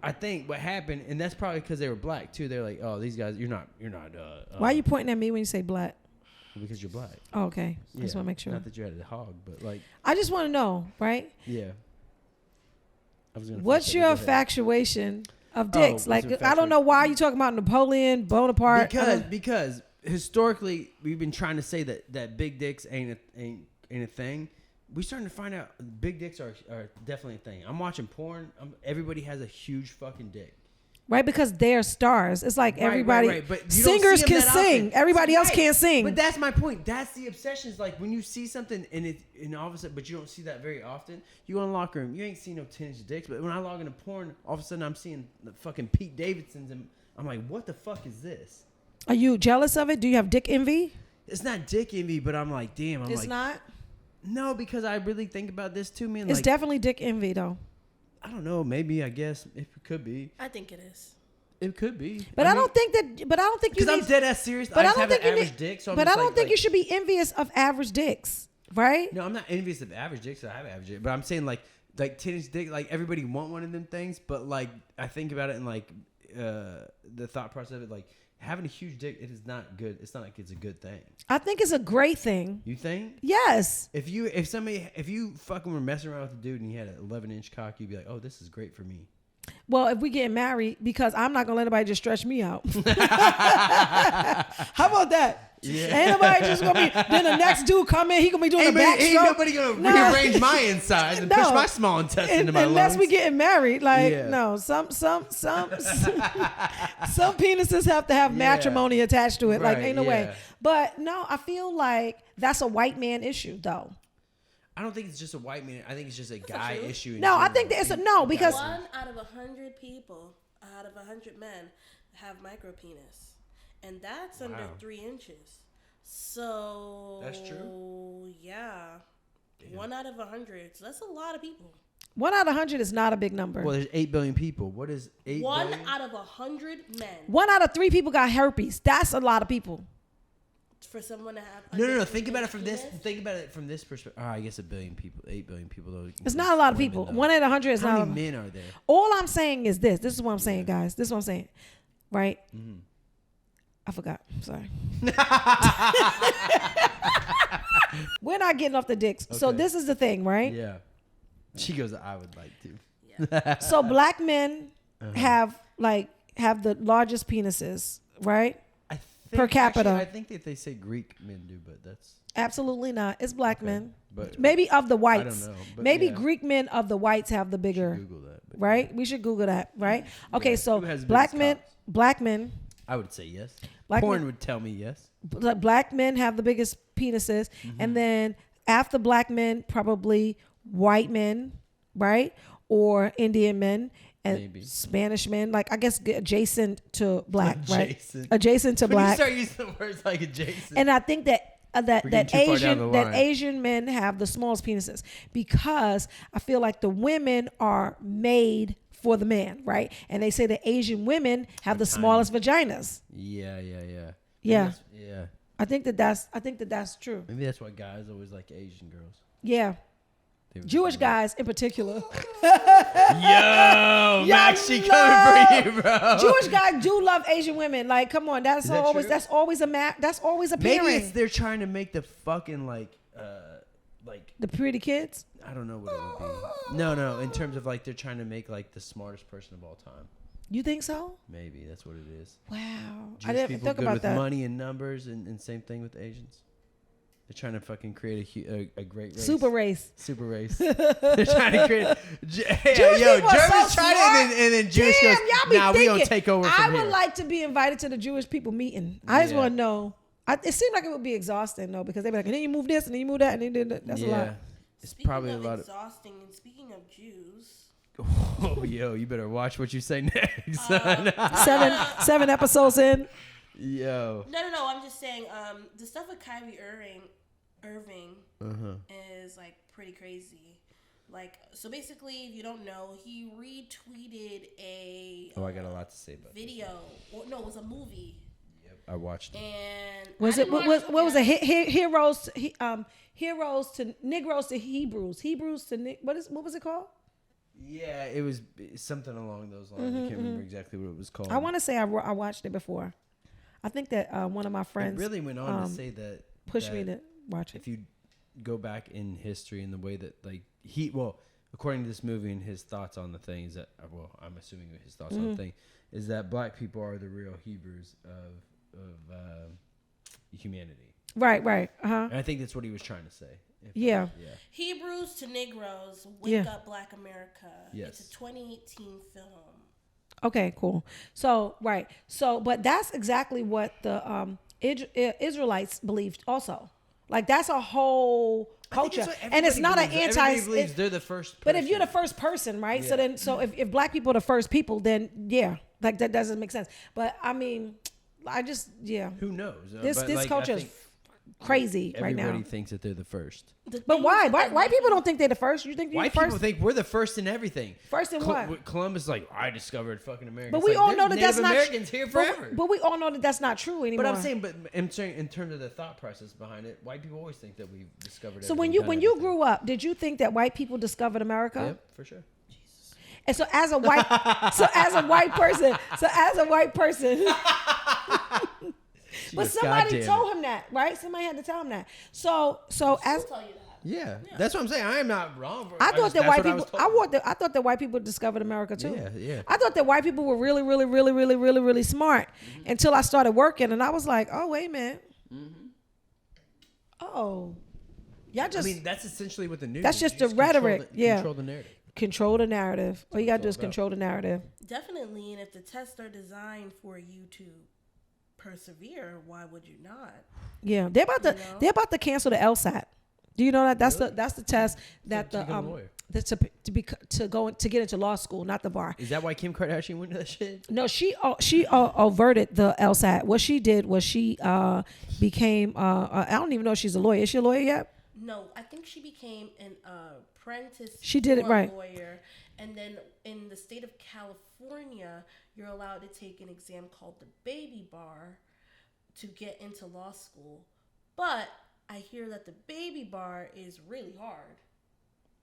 B: I think what happened, and that's probably because they were black too. They're like, oh, these guys, you're not.
C: Why are you pointing at me when you say black?
B: Because you're black.
C: Oh, okay. I just want to make sure.
B: Not that you had a hog, but like.
C: I just want to know, right?
B: Yeah.
C: What's your infatuation of dicks? Like, I don't know why you talking about Napoleon Bonaparte.
B: Because historically we've been trying to say that big dicks ain't a thing. We're starting to find out big dicks are definitely a thing. I'm watching porn. Everybody has a huge fucking dick.
C: Right, because they're stars. It's like everybody.
B: Right. But
C: singers can sing. Everybody else can't sing.
B: But that's my point. That's the obsession. Is like when you see something and all of a sudden, but you don't see that very often. You go in the locker room, you ain't seen no 10-inch dicks. But when I log into porn, all of a sudden I'm seeing the fucking Pete Davidsons, and I'm like, what the fuck is this?
C: Are you jealous of it? Do you have dick envy?
B: It's not dick envy, but I'm like, damn.
C: It's not.
B: No, because I really think about this too, man.
C: It's definitely dick envy, though.
B: I don't know. Maybe, I guess it could be.
A: I think it is.
B: It could be.
C: But I don't think that. But I don't think you.
B: Because I'm dead ass serious. But I don't think you need. Dick, so
C: but I don't think you should be envious of average dicks, right?
B: No, I'm not envious of average dicks. I have average dicks, but I'm saying like 10-inch dick. Like everybody want one of them things, but like I think about it and like the thought process of it, like having a huge dick, it is not good. It's not like it's a good thing.
C: I think it's a great thing.
B: You think?
C: Yes.
B: If you fucking were messing around with a dude and he had an 11-inch cock, you'd be like, oh, this is great for me.
C: Well, if we get married, because I'm not gonna let anybody just stretch me out. How about that?
B: Yeah.
C: Ain't nobody just gonna be. Then the next dude come in, he gonna be doing the backstroke.
B: Ain't nobody gonna rearrange my insides and push my small intestine to my lungs.
C: Unless we getting married, no. Some penises have to have matrimony attached to it. Right, like ain't no way. But no, I feel like that's a white man issue, though.
B: I don't think it's just a white man. I think it's just a guy issue.
C: No, I think that it's because
A: 1 out of 100 people, out of 100 men, have micro penis, and that's under 3 inches. So
B: that's true.
A: Yeah, damn. 1 out of 100. So that's a lot of people.
C: 1 out of 100 is not a big number.
B: Well, there's 8 billion people. What is 8
A: 1
B: billion?
A: out of 100 men.
C: 1 out of 3 people got herpes. That's a lot of people.
A: For someone to have
B: no. Think about it from this. Think about it from this perspective. I guess 1 billion people, 8 billion people though.
C: It's not a lot of people. 1 out of 100 is not.
B: How many men are there?
C: All I'm saying is this. This is what I'm saying, guys. This is what I'm saying. Right? Mm-hmm. I forgot. Sorry. We're not getting off the dicks. Okay. So this is the thing, right?
B: Yeah. She goes, I would like to.
C: Yeah. So black men have the largest penises, right? Per capita.
B: Actually, I think that they say Greek men do, but that's
C: absolutely not. It's black men.
B: But
C: maybe of the whites.
B: I don't know. But
C: maybe Greek men of the whites have the bigger.
B: Google that,
C: right? We should Google that, right? Okay, so black men.
B: I would say yes.
C: Porn
B: would tell me yes.
C: Black men have the biggest penises, and then after black men, probably white men, right, or Indian men. And maybe Spanish men, like I guess adjacent to black, right? Adjacent to black.
B: You start using the words like adjacent.
C: And I think that Asian men have the smallest penises because I feel like the women are made for the man, right? And they say the Asian women have the smallest vaginas.
B: Yeah.
C: Yeah. I think that's true.
B: Maybe that's why guys always like Asian girls.
C: Yeah. Jewish guys in particular.
B: Yo, Max, she coming for you, bro.
C: Jewish guys do love Asian women. Like, come on, that's always appearing.
B: Maybe it's they're trying to make the fucking like
C: the pretty kids.
B: I don't know what it would be. No, in terms of like they're trying to make like the smartest person of all time.
C: You think so?
B: Maybe that's what it is.
C: Wow,
B: Jewish
C: I didn't
B: people
C: think
B: good
C: about
B: with
C: that.
B: money and numbers, and same thing with Asians. They're trying to fucking create a great race.
C: Super race.
B: They're trying to create.
C: Jewish
B: Yo,
C: people are
B: Germans
C: so
B: tried it, and then Jewish
C: Damn,
B: goes,
C: y'all be
B: nah, we
C: thinking,
B: gonna take over
C: I
B: from
C: would
B: here.
C: like to be invited to the Jewish people meeting. I just want to know. It seemed like it would be exhausting though, because they'd be like, and then you move this, and then you move that, and then you did that. That's a lot.
B: It's
A: Speaking
B: probably a
A: of
B: lot
A: exhausting, and speaking of Jews.
B: Oh, yo, you better watch what you say next. Son.
C: Seven episodes in.
B: Yo.
A: No. I'm just saying, the stuff with Kyrie Irving is like pretty crazy. Like, so basically, if you don't know, he retweeted a
B: I got a lot to say about
A: video. Or, no, it was a movie.
B: Yep, I watched it.
A: And
C: Was it what was it? Heroes to Negroes to Hebrews. Hebrews to what was it called?
B: Yeah, it was something along those lines. I can't remember exactly what it was called.
C: I want to say I watched it before. I think that one of my friends
B: It really went on to say that
C: pushed me to watch it.
B: If you go back in history and the way that like according to this movie and his thoughts on the thing is that I'm assuming his thoughts on the thing is that black people are the real Hebrews of humanity.
C: Right.
B: And I think that's what he was trying to say.
C: Yeah.
A: Hebrews to Negroes, Wake Up Black America.
B: Yes.
A: It's a 2018 film.
C: Okay, cool. So, but that's exactly what the Israelites believed also. Like, that's a whole culture. And it's not an anti...
B: Everybody believes they're the first person.
C: But if you're the first person, right?
B: Yeah.
C: So if black people are the first people, then like that doesn't make sense. But I mean,
B: Who knows?
C: This culture is crazy right now.
B: Everybody thinks that they're the first.
C: But why? White people don't think they're the first. You think you're
B: White
C: the first?
B: people think we're the first in everything.
C: First in what?
B: Columbus is like, I discovered fucking America.
C: But we all know that that's not
B: Americans here forever.
C: But we all know that that's not true anymore.
B: But I'm saying in terms of the thought process behind it, white people always think that we discovered it.
C: So when you grew up, did you think that white people discovered America?
B: Yep, for sure.
C: And so as a white person, but somebody told him that, right? Somebody had to tell him that. So as
A: I'll tell you that.
B: Yeah, that's what I'm saying. I am not wrong.
C: I thought that white people discovered America too.
B: Yeah.
C: I thought that white people were really, really, really, really, really, really smart until I started working, and I was like, oh wait a minute. Oh, y'all just.
B: I mean, that's essentially what the news.
C: That's just the rhetoric.
B: Control the narrative.
C: Control the narrative. All you gotta do is control the narrative.
A: Definitely, and if the tests are designed for you to persevere, why would you not?
C: Yeah, they're about to cancel the LSAT. Do you know that? That's the test that
B: to
C: get into law school, not the bar.
B: Is that why Kim Kardashian went to that shit?
C: No, she averted the LSAT. What she did was she became I don't even know if she's a lawyer. Is she a lawyer yet?
A: No, I think she became an apprentice.
C: She did it right.
A: Lawyer, and then in the state of California, you're allowed to take an exam called the baby bar to get into law school. But I hear that the baby bar is really hard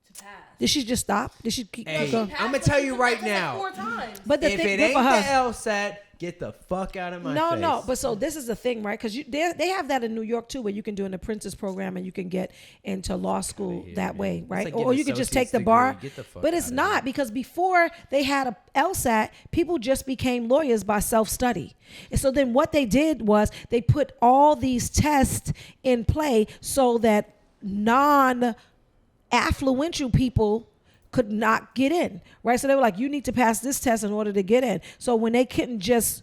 A: to pass.
C: Did she just stop? Did she keep
B: going? I'm gonna tell you right now.
A: Like 4 times.
C: But
B: if it ain't the LSAT, get the fuck out of my face.
C: No. But so this is the thing, right? Because they have that in New York too, where you can do an apprentice program and you can get into law school that way, right?
B: Like
C: or you can just take the bar. But it's not, because before they had a LSAT, people just became lawyers by self-study. And so then what they did was they put all these tests in play so that non-affluential people could not get in, right? So they were like, you need to pass this test in order to get in. So when they couldn't just,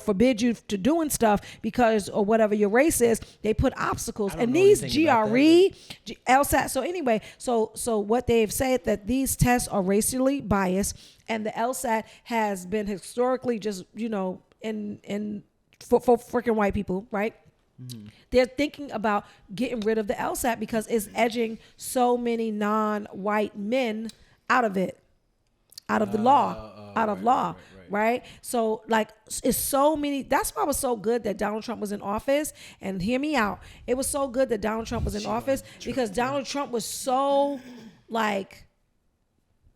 C: forbid you to doing stuff because or whatever your race is, they put obstacles. And these GRE, LSAT. So anyway, so what they've said that these tests are racially biased, and the LSAT has been historically just, for freaking white people, right? Mm-hmm. They're thinking about getting rid of the LSAT because it's edging so many non-white men out of it, out of the law, right? So like it's so many. That's why it was so good that Donald Trump was in office. And hear me out. It was so good that Donald Trump was in office because Donald Trump was so like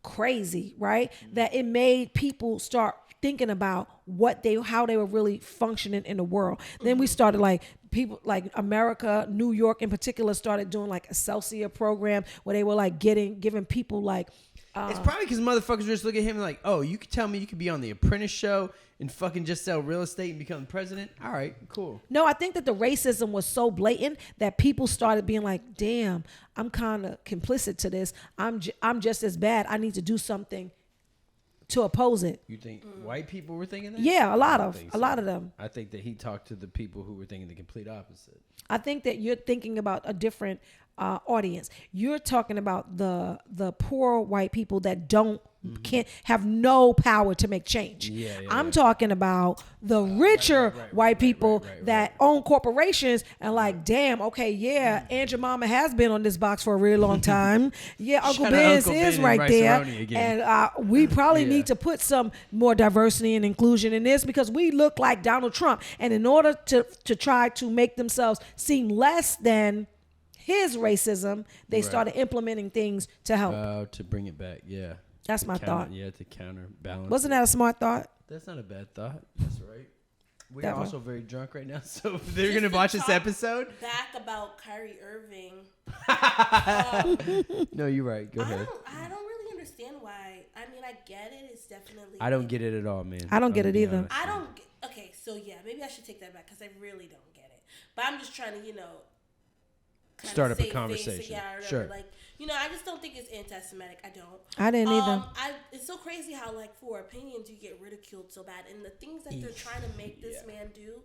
C: crazy, right? That it made people start thinking about how they were really functioning in the world. Then we started like people like America, New York in particular started doing like a Excelsior program where they were like giving people like
B: it's probably because motherfuckers just look at him like, oh, you could tell me you could be on the Apprentice show and fucking just sell real estate and become president. All right, cool.
C: No, I think that the racism was so blatant that people started being like, damn, I'm kind of complicit to this. I'm just as bad. I need to do something to oppose it.
B: You think white people were thinking that?
C: Yeah, a lot of them.
B: I think that he talked to the people who were thinking the complete opposite.
C: I think that you're thinking about a different audience. You're talking about the poor white people that can't have no power to make change. I'm talking about the richer white people that own corporations and like, damn, okay, yeah, Aunt Jemima has been on this box for a really long time. Yeah, Uncle Ben is right there. And we probably need to put some more diversity and inclusion in this because we look like Donald Trump. And in order to try to make themselves seem less than his racism, they started implementing things to help.
B: To bring it back, yeah.
C: That's my thought.
B: Yeah, to counterbalance.
C: Wasn't that a smart thought?
B: That's not a bad thought. That's right. We're also very drunk right now, so if they're going to watch this episode.
A: Back about Kyrie Irving.
B: No, you're right. Go ahead.
A: I don't really understand why. I mean, I get it. It's definitely.
B: I don't get it at all, man.
C: I don't get it either.
A: Okay, so yeah, maybe I should take that back because I really don't get it. But I'm just trying to,
B: start up a conversation. Sure.
A: Like, I just don't think it's anti-Semitic. I don't.
C: I didn't either.
A: It's so crazy how, like, for opinions, you get ridiculed so bad. And the things that they're trying to make this man do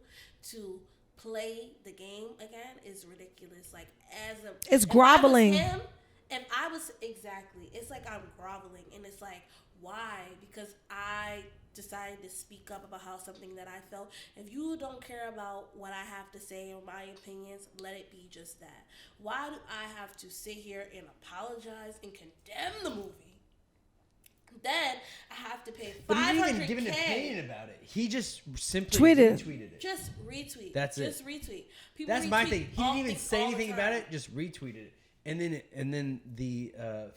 A: to play the game again is ridiculous. Like,
C: it's groveling.
A: It's like I'm groveling. And it's like, why? Because I decided to speak up about something that I felt. If you don't care about what I have to say or my opinions, let it be just that. Why do I have to sit here and apologize and condemn the movie? Then I have to pay $500K.
B: But he didn't even give an opinion about it. He just simply retweeted it.
A: Just retweet.
B: That's it.
A: Just retweet.
B: That's my thing. He didn't even say anything about it. Just retweeted it. And then the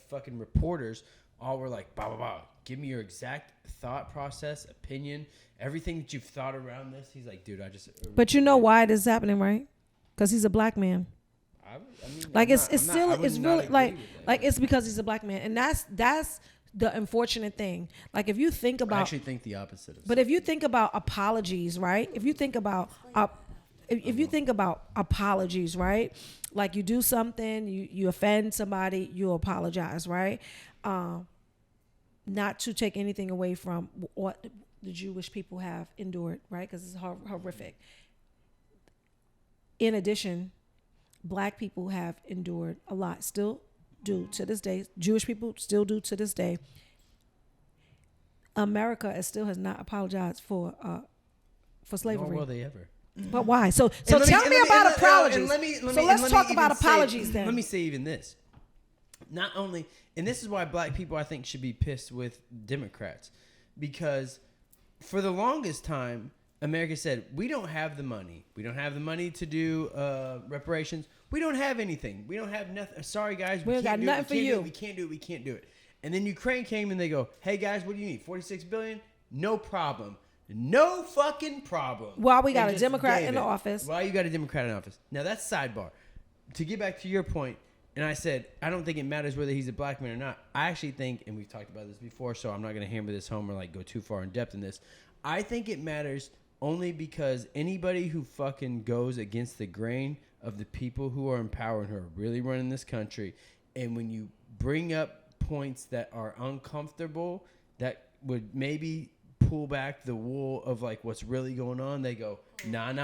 B: fucking reporters all were like, bah, bah, bah. Give me your exact thought process, opinion, everything that you've thought around this. He's like, dude, I just.
C: But you know why this is happening, right? Because he's a black man. It's because he's a black man, and that's the unfortunate thing. Like if you think about,
B: I actually think the opposite.
C: If you think about apologies, right? If you think about apologies, right? Like you do something, you offend somebody, you apologize, right? Not to take anything away from what the Jewish people have endured, right? Because it's horrific. In addition, black people have endured a lot, still do to this day. Jewish people still do to this day. America still has not apologized for slavery.
B: Nor will they ever.
C: But why? So tell me about apologies. Let's talk about apologies then.
B: Let me say even this. Not only, and this is why black people, I think, should be pissed with Democrats. Because for the longest time, America said, we don't have the money. We don't have the money to do reparations. We don't have anything. We don't have nothing. Sorry, guys.
C: We got nothing for you.
B: We can't do it. And then Ukraine came and they go, hey, guys, what do you need? $46 billion? No problem. No fucking problem.
C: While we got a Democrat in the office.
B: While you got a Democrat in office. Now, that's sidebar. To get back to your point, and I said, I don't think it matters whether he's a black man or not. I actually think, and we've talked about this before, so I'm not going to hammer this home or like go too far in depth in this. I think it matters only because anybody who fucking goes against the grain of the people who are in power and who are really running this country, and when you bring up points that are uncomfortable, that would maybe pull back the wool of like what's really going on, they go, nah. And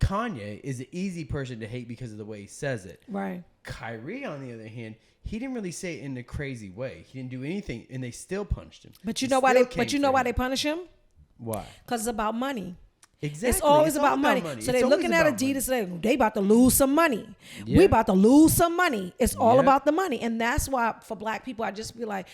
B: Kanye is an easy person to hate because of the way he says it.
C: Right.
B: Kyrie, on the other hand, he didn't really say it in a crazy way. He didn't do anything, and they still punched him.
C: But you know why they punish him?
B: Why?
C: Because it's about money.
B: Exactly.
C: It's always about money. So they're looking at Adidas and they about to lose some money. Yeah. We about to lose some money. It's all about the money. And that's why for black people, I just feel like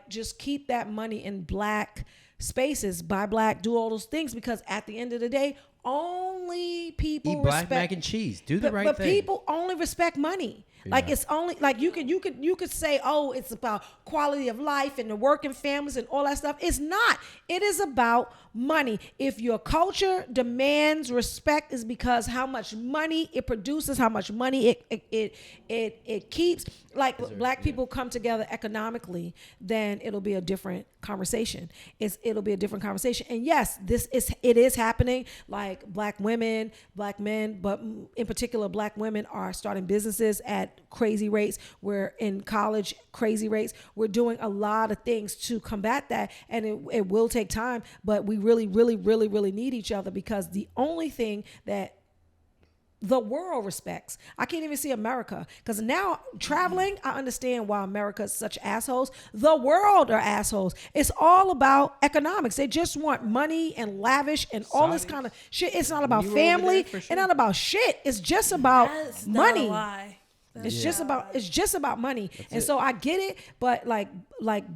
C: just keep that money in black spaces, buy black, do all those things, because at the end of the day, only people
B: eat black
C: respect,
B: mac and cheese. Do the right
C: but
B: thing.
C: people only respect money. Like it's only like you could say, oh, it's about quality of life and the working families and all that stuff. It's not. It is about money. If your culture demands respect, is because how much money it produces, how much money it keeps. Like black people come together economically, then it'll be a different conversation. It'll be a different conversation. And yes, it is happening. Like black women, black men, but in particular, black women are starting businesses at crazy rates. We're in college, crazy rates. We're doing a lot of things to combat that, and it will take time, but we really, really, really, really need each other, because the only thing that the world respects. I can't even see America, because now traveling, I understand why America is such assholes. The world are assholes. It's all about economics. They just want money and lavish and all this kind of shit. It's not about family. It's not about shit. It's just about money. It's just about money. And so I get it, but like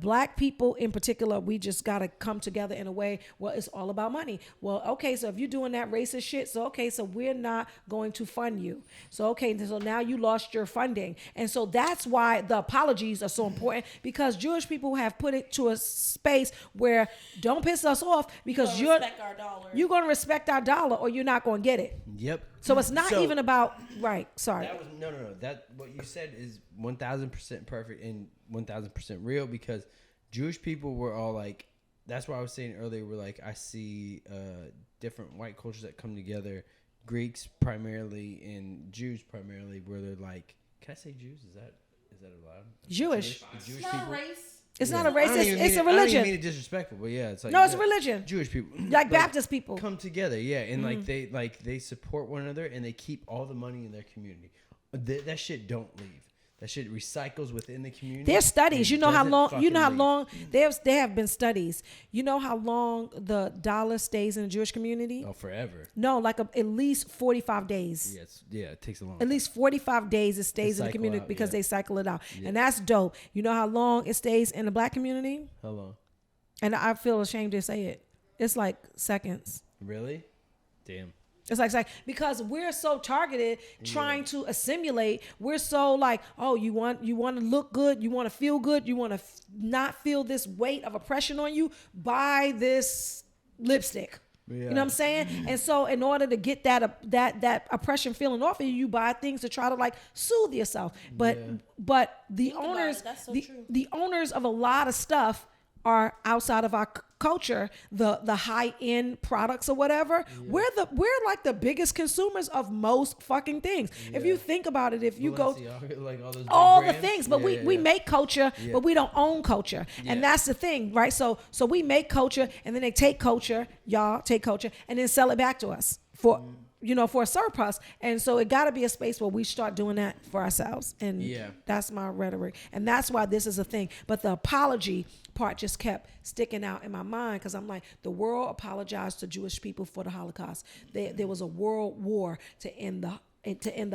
C: black people in particular, we just gotta come together in a way where it's all about money. Well, okay, so if you're doing that racist shit, so we're not going to fund you. So now you lost your funding. And so that's why the apologies are so important, because Jewish people have put it to a space where don't piss us off, because you're gonna respect our dollar or you're not gonna get it.
B: Yep.
C: So it's not even about right. Sorry.
B: That was no. That what you said is 1,000% perfect and 1,000% real, because Jewish people were all like. That's why I was saying earlier. We're like, I see different white cultures that come together, Greeks primarily and Jews primarily, where they're like, can I say Jews? Is that allowed?
C: Jewish.
B: Jewish
A: not
B: people.
A: a race.
C: It's not a race. It's a religion.
B: I don't even mean it disrespectful, but yeah, it's like
C: no, it's a religion.
B: Jewish people,
C: like Baptist people,
B: come together, and they support one another, and they keep all the money in their community. That shit don't leave. That shit recycles within the community.
C: There's studies. You know how long they have been studies. You know how long the dollar stays in the Jewish community?
B: Oh, forever.
C: No, like at least 45 days.
B: It takes a long
C: time. At least 45 days it stays in the community because they cycle it out. Yeah. And that's dope. You know how long it stays in the black community?
B: How long?
C: And I feel ashamed to say it. It's like seconds.
B: Really? Damn.
C: It's like because we're so targeted trying to assimilate. We're so like, oh, you want to look good, you want to feel good, you want to not feel this weight of oppression on you. Buy this lipstick. Yeah. You know what I'm saying? And so in order to get that oppression feeling off of you, you buy things to try to like soothe yourself. But the owners, the owners of a lot of stuff are outside of our culture, the high end products or whatever. Yeah. We're like the biggest consumers of most fucking things. Yeah. If you think about it, if you go
B: like
C: all the things, but we make culture, but we don't own culture. Yeah. And that's the thing, right? So we make culture, and then they take culture, y'all take culture, and then sell it back to us for for a surplus. And so it got to be a space where we start doing that for ourselves. And that's my rhetoric. And that's why this is a thing. But the apology part just kept sticking out in my mind, because I'm like, the world apologized to Jewish people for the Holocaust. There was a world war to end the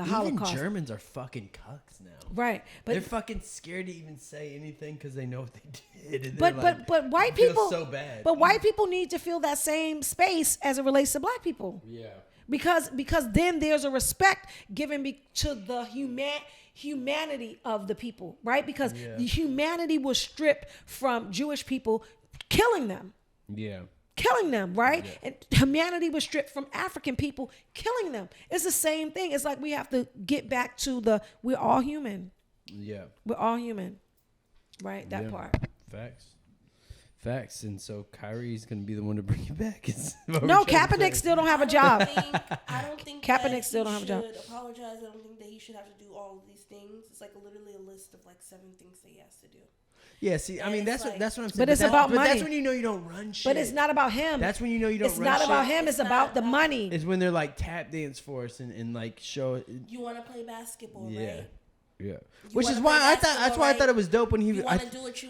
C: Holocaust.
B: Even Germans are fucking cucks now.
C: Right. But
B: they're fucking scared to even say anything because they know what they did. And
C: but white people
B: so bad.
C: But white people need to feel that same space as it relates to black people.
B: Yeah.
C: Because then there's a respect given to the humanity of the people, right? Because the humanity was stripped from Jewish people, killing them.
B: Yeah.
C: Killing them, right?
B: Yeah.
C: And humanity was stripped from African people, killing them. It's the same thing. It's like we have to get back to we're all human.
B: Yeah.
C: We're all human, right? That part.
B: Facts. And so Kyrie's going to be the one to bring it back.
C: No, Kaepernick still don't have a job.
A: I don't think
C: Kaepernick still don't have a job.
A: Apologize. I don't think that he should have to do all of these things. It's like literally a list of like 7 things that he has to do.
B: Yeah, see, I mean, that's what I'm saying.
C: But it's about money.
B: But that's when you know you don't run shit.
C: But it's not about him.
B: That's when you know you don't run shit.
C: It's not about him. It's about the money.
B: It's when they're like tap dance for us and like show.
A: You want to play basketball, right?
B: Yeah. Which is why I thought it was dope when he was.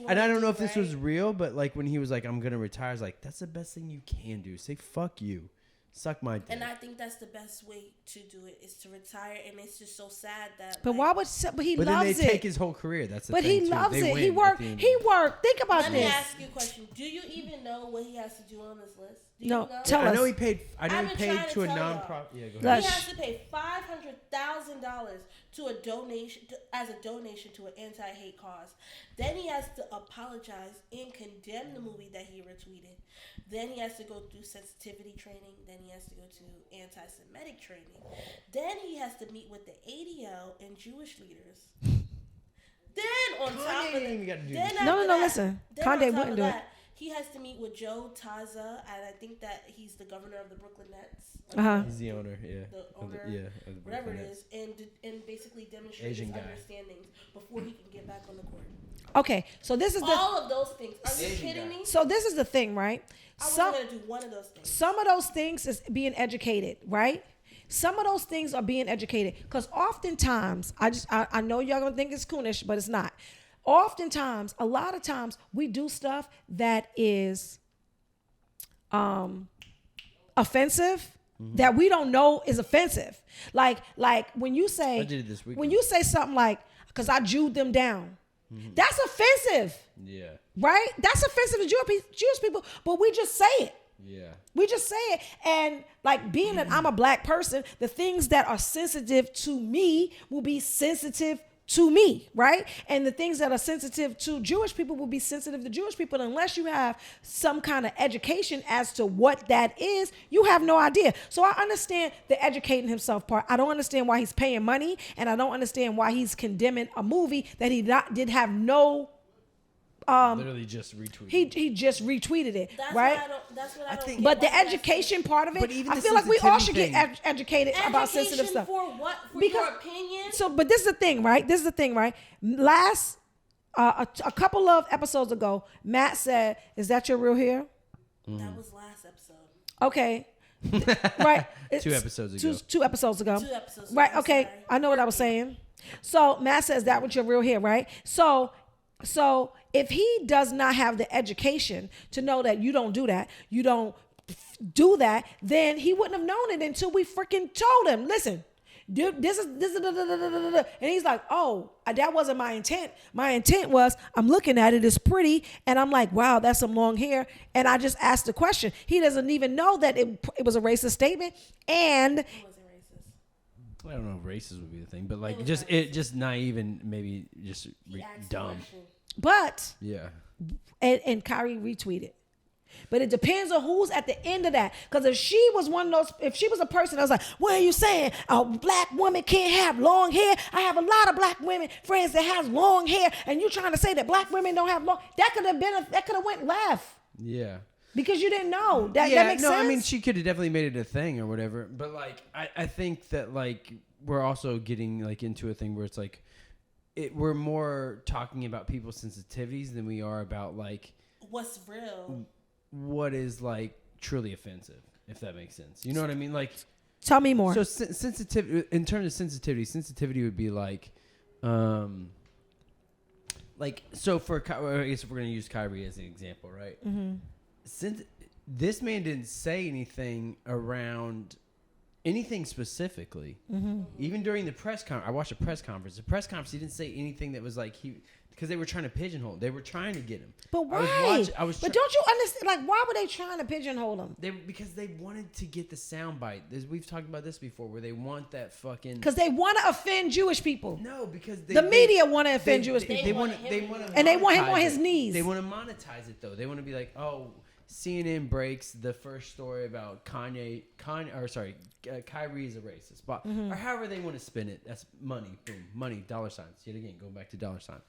B: And I don't know if this was real, but like when he was like, I'm going to retire, I was like, that's the best thing you can do. Say fuck you. Suck my dick.
A: And I think that's the best way to do it, is to retire. And it's just so sad that.
C: But why would? But he loves it. But then they
B: take his whole career. That's the thing.
C: But he loves it. He worked. Think about this.
A: Let me ask you a question. Do you even know what he has to do on this list?
C: No, tell us.
B: I know he paid. I know he paid to a nonprofit. Yeah, go ahead.
A: He has to pay $500,000 to a donation as a donation to an anti-hate cause. Then he has to apologize and condemn the movie that he retweeted. Then he has to go through sensitivity training. Then he has to go to anti-Semitic training. Then he has to meet with the ADL and Jewish leaders. Then on top of that,
C: listen. Kanye wouldn't do it.
A: He has to meet with Joe Taza, and I think that he's the governor of the Brooklyn Nets.
B: He's the owner, yeah.
A: The owner,
B: of the
A: whatever it is, and basically demonstrate his understandings before he can get back on the court.
C: Okay, so this is
A: all of those things. Are you kidding me?
C: So this is the thing, right?
A: I was going to do one of those things.
C: Some of those things is being educated, right? Some of those things are being educated, because oftentimes, I know y'all gonna think it's coonish, but it's not. Oftentimes, a lot of times, we do stuff that is offensive, that we don't know is offensive. Like when you say,
B: I did it this weekend.
C: When you say something like, because I Jewed them down, that's offensive.
B: Yeah.
C: Right? That's offensive to Jewish people, but we just say it.
B: Yeah.
C: We just say it. And like, being that I'm a black person, the things that are sensitive to me will be sensitive to me, right? And the things that are sensitive to Jewish people will be sensitive to Jewish people. Unless you have some kind of education as to what that is, you have no idea. So I understand the educating himself part. I don't understand why he's paying money, and I don't understand why he's condemning a movie that he did have no.
B: Literally just retweeted.
C: He just retweeted it,
A: that's
C: right?
A: That's what I think.
C: But the education part of it, I feel like we all should get educated about sensitive stuff.
A: For what? For your opinion?
C: So, but this is the thing, right? Last, a couple of episodes ago, Matt said, "Is that your real hair?"
A: That was last episode.
C: Okay. Right.
B: 2 episodes ago.
C: 2 episodes ago.
A: 2 episodes.
C: Right. Okay. I know what I was saying. So Matt says that was your real hair, right? So if he does not have the education to know that you don't do that, you don't do that, then he wouldn't have known it until we freaking told him, listen, dude, this is, and he's like, oh, that wasn't my intent. My intent was, I'm looking at it, it's pretty, and I'm like, wow, that's some long hair, and I just asked the question. He doesn't even know that it was a racist statement, and
B: I don't know if racist would be the thing, but like just naive and maybe just dumb.
C: But
B: yeah,
C: and Kyrie retweeted. But it depends on who's at the end of that. Because if she was one of those, if she was a person that was like, what are you saying? A black woman can't have long hair? I have a lot of black women friends that has long hair, and you trying to say that black women don't have long? That could have went left.
B: Yeah.
C: Because you didn't know. That makes sense.
B: I mean, she could have definitely made it a thing or whatever. But like, I think that like we're also getting like into a thing where it's like, we're more talking about people's sensitivities than we are about like
A: what's real,
B: what is like truly offensive, if that makes sense. You know what I mean? Like,
C: tell me more.
B: So sensitivity, in terms of sensitivity would be like, so for I guess if we're gonna use Kyrie as an example, right?
C: Mm-hmm.
B: Since this man didn't say anything around anything specifically, even during the press conference. I watched a press conference. The press conference, he didn't say anything that was like because they were trying to pigeonhole. They were trying to get him.
C: But why? But don't you understand? Like, why were they trying to pigeonhole him?
B: Because they wanted to get the soundbite. We've talked about this before, where they want that fucking.
C: Because they want to offend Jewish people.
B: No, because
C: the media want to offend Jewish people.
B: They want
C: and they want him on his knees.
B: They want to monetize it though. They want to be like, oh, CNN breaks the first story about Kyrie is a racist, but or however they want to spin it. That's money, boom, money, dollar signs. Yet again, going back to dollar signs.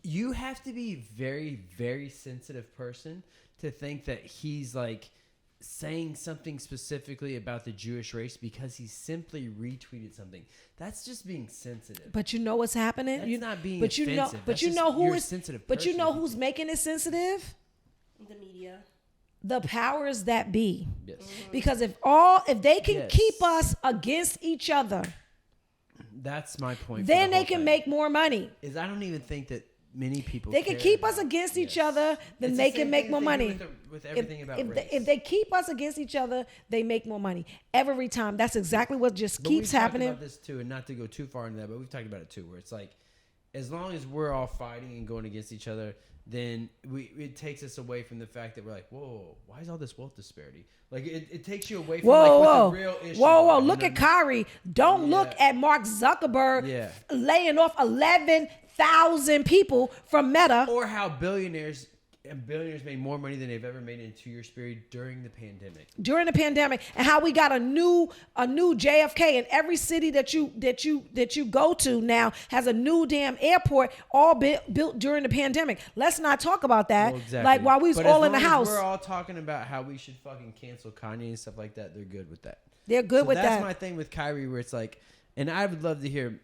B: You have to be a very, very sensitive person to think that he's like saying something specifically about the Jewish race because he simply retweeted something. That's just being sensitive.
C: But you know what's happening?
B: That's not being
C: but
B: offensive.
C: You know who is
B: sensitive.
C: But you know who's making it sensitive?
A: The media.
C: The powers that be.
B: Yes.
C: Because if they can keep us against each other,
B: that's my point.
C: Then they can make more money.
B: I don't even think that many people.
C: They can keep us against each other, then they can make more money.
B: With everything about race.
C: If they keep us against each other, they make more money every time. That's exactly what just keeps happening.
B: We've talked about this too, and not to go too far into that, but we've talked about it too, where it's like as long as we're all fighting and going against each other, then it takes us away from the fact that we're like, whoa, why is all this wealth disparity? Like it takes you away from what the real issue.
C: Whoa! Look at Kyrie. Don't look at Mark Zuckerberg laying off 11,000 people from Meta,
B: or how billionaires made more money than they've ever made in a 2 year period during the pandemic.
C: And how we got a new JFK, and every city that you go to now has a new damn airport, all built during the pandemic. Let's not talk about that.
B: Well, exactly.
C: Like while we was all in the house.
B: We're all talking about how we should fucking cancel Kanye and stuff like that. They're good with that.
C: They're good with that.
B: That's my thing with Kyrie, where it's like, and I would love to hear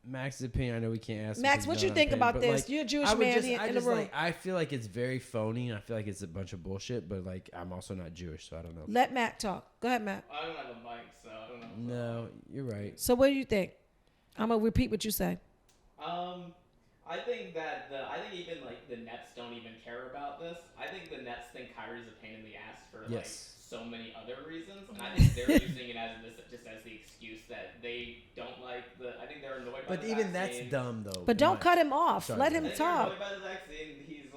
B: Max's opinion. I know we can't ask
C: Max, what you think about this? Like, you're a Jewish man in the room.
B: Like, I feel like it's very phony, and I feel like it's a bunch of bullshit. But like, I'm also not Jewish, so I don't know.
C: Let Matt talk. Go ahead, Matt.
D: I don't have a mic, so I don't know.
B: No, you're right.
C: So what do you think? I'm gonna repeat what you say.
D: I think that I think even like the Nets don't even care about this. I think the Nets think Kyrie's a pain in the ass for like so many other reasons, and I think they're using it as just as the excuse that they don't like I think they're annoyed by the vaccine. But even
B: that's dumb though.
C: But don't cut him off.
B: Sorry,
C: let him
D: talk.
C: talk.
D: Annoyed by the vaccine. He's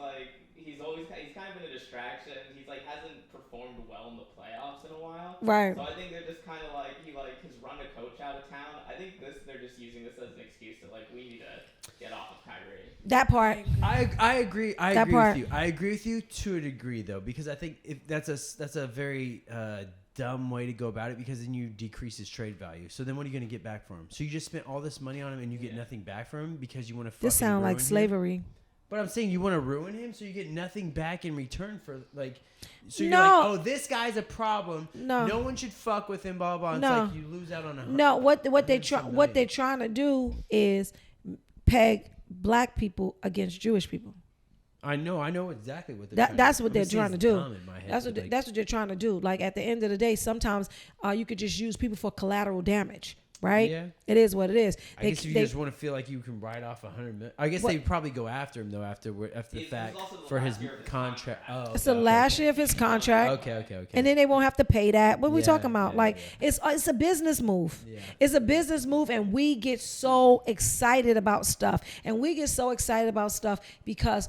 D: kind of been a distraction. He's like hasn't performed well in the playoffs in a while.
C: Right.
D: So I think they're just kind of like has run a coach out of town. I think they're just using this as an excuse to like we need to get off of Kyrie.
C: That part.
B: I agree. I agree with you. I agree with you to a degree though, because I think if that's a very dumb way to go about it, because then you decrease his trade value. So then what are you going to get back from him? So you just spent all this money on him and you get nothing back from him because you want to fucking
C: This sounds like slavery.
B: Him? But I'm saying you want to ruin him, so you get nothing back in return for like. So you're
C: like,
B: oh, this guy's a problem.
C: No
B: one should fuck with him. Blah blah. It's like you lose out on a.
C: No, what they're trying to do is peg black people against Jewish people.
B: I know exactly what they're.
C: That's what they're trying to do. That's what
B: like,
C: that's what they're trying to do. Like at the end of the day, sometimes you could just use people for collateral damage. Right? Yeah. It is what it is.
B: I guess if you just want to feel like you can write off $100 million. I guess they'd probably go after him though after the fact for his contract. Oh, okay,
C: it's the last year of his contract.
B: Okay.
C: And then they won't have to pay that. What are we talking about? It's a business move.
B: Yeah.
C: It's a business move, and we get so excited about stuff. And we get so excited about stuff because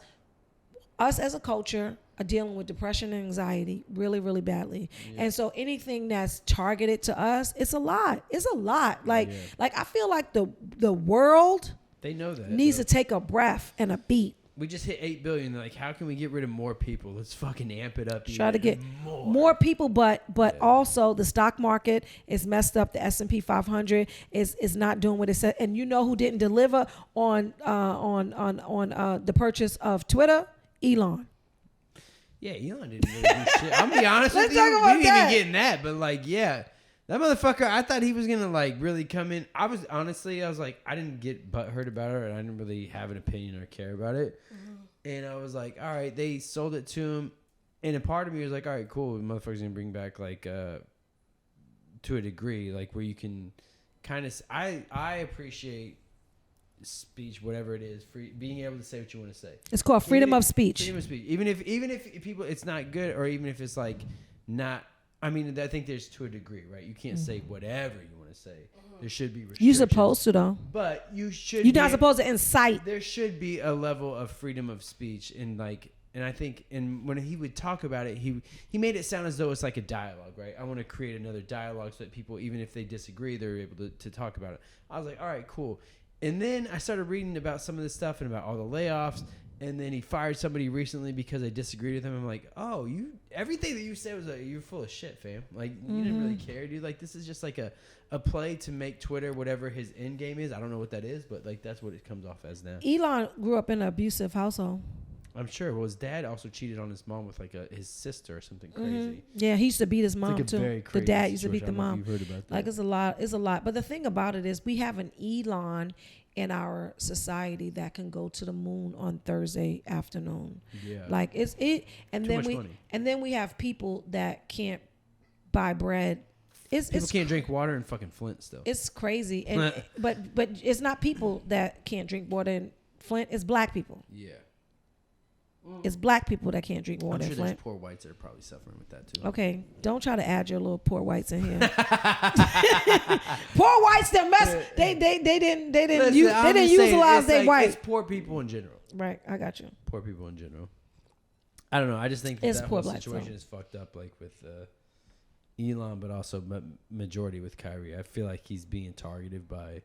C: us as a culture are dealing with depression and anxiety really, really badly. Yeah. And so anything that's targeted to us, it's a lot. It's a lot. Like I feel like the world
B: they know that
C: needs to take a breath and a beat.
B: We just hit 8 billion. Like, how can we get rid of more people? Let's fucking amp it up.
C: Try to get more people, but also the stock market is messed up. The S&P 500 is not doing what it said. And you know who didn't deliver on the purchase of Twitter? Elon.
B: Yeah, Elon didn't really do shit. I'm gonna be honest with you. We didn't even get in that, but like, yeah. That motherfucker, I thought he was going to like really come in. I was like, I didn't get butthurt about it, and I didn't really have an opinion or care about it. Mm-hmm. And I was like, all right, they sold it to him. And a part of me was like, all right, cool. The motherfucker's going to bring back like, to a degree, like where you can kind of, I appreciate speech, whatever it is, being able to say what you want to say.
C: It's called freedom of speech.
B: Freedom of speech. Even if people, it's not good, or even if it's like not, I mean, I think there's to a degree, right? You can't say whatever you want to say. There should be restrictions.
C: You're supposed to, though.
B: But you're
C: not supposed to incite.
B: There should be a level of freedom of speech, and I think, and when he would talk about it, he made it sound as though it's like a dialogue, right? I want to create another dialogue so that people, even if they disagree, they're able to talk about it. I was like, all right, cool. And then I started reading about some of this stuff and about all the layoffs. And then he fired somebody recently because I disagreed with him. I'm like, oh, everything that you said was you're full of shit, fam. Like, you didn't really care, dude. Like, this is just like a play to make Twitter whatever his end game is. I don't know what that is, but like that's what it comes off as now.
C: Elon grew up in an abusive household.
B: I'm sure. Well, his dad also cheated on his mom with like his sister or something crazy.
C: Yeah, he used to beat his mom
B: like
C: too.
B: Very
C: the dad used to beat the mom.
B: You've heard about that.
C: Like it's a lot. But the thing about it is we have an Elon in our society that can go to the moon on Thursday afternoon. Yeah. Like and then we have people that can't buy bread.
B: People can't drink water in fucking Flint still.
C: It's crazy. And but it's not people that can't drink water in Flint, it's black people.
B: Yeah.
C: It's black people that can't drink water
B: I'm
C: in
B: sure
C: Flint.
B: there's poor whites that are probably suffering with that too.
C: Okay, don't try to add your little poor whites in here. Poor whites that mess. They didn't utilize their white.
B: It's poor people in general.
C: Right, I got you.
B: Poor people in general. I don't know. I just think that whole situation is fucked up, like with Elon, but also majority with Kyrie. I feel like he's being targeted by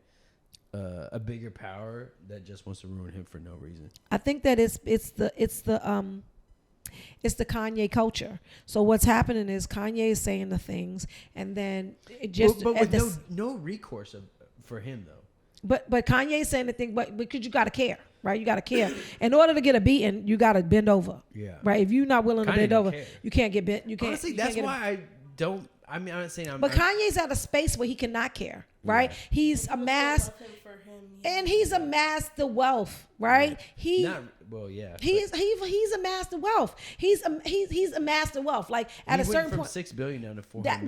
B: a bigger power that just wants to ruin him for no reason.
C: I think that it's the Kanye culture. So what's happening is Kanye is saying the things, and then it just
B: but with no recourse for him though.
C: But Kanye is saying the thing, but because you got to care, right? You got to care. In order to get a beating, you got to bend over.
B: Yeah.
C: Right. If you're not willing to bend over,
B: care.
C: you can't get bent. You can't.
B: Honestly, that's why I don't. I mean, I'm not saying I'm.
C: But Kanye's at a space where he cannot care, right? Yeah. He's amassed, and he's amassed the wealth, right?
B: Yeah.
C: He's amassed the wealth. He's amassed the wealth. Like at a certain point,
B: $6 billion down to $400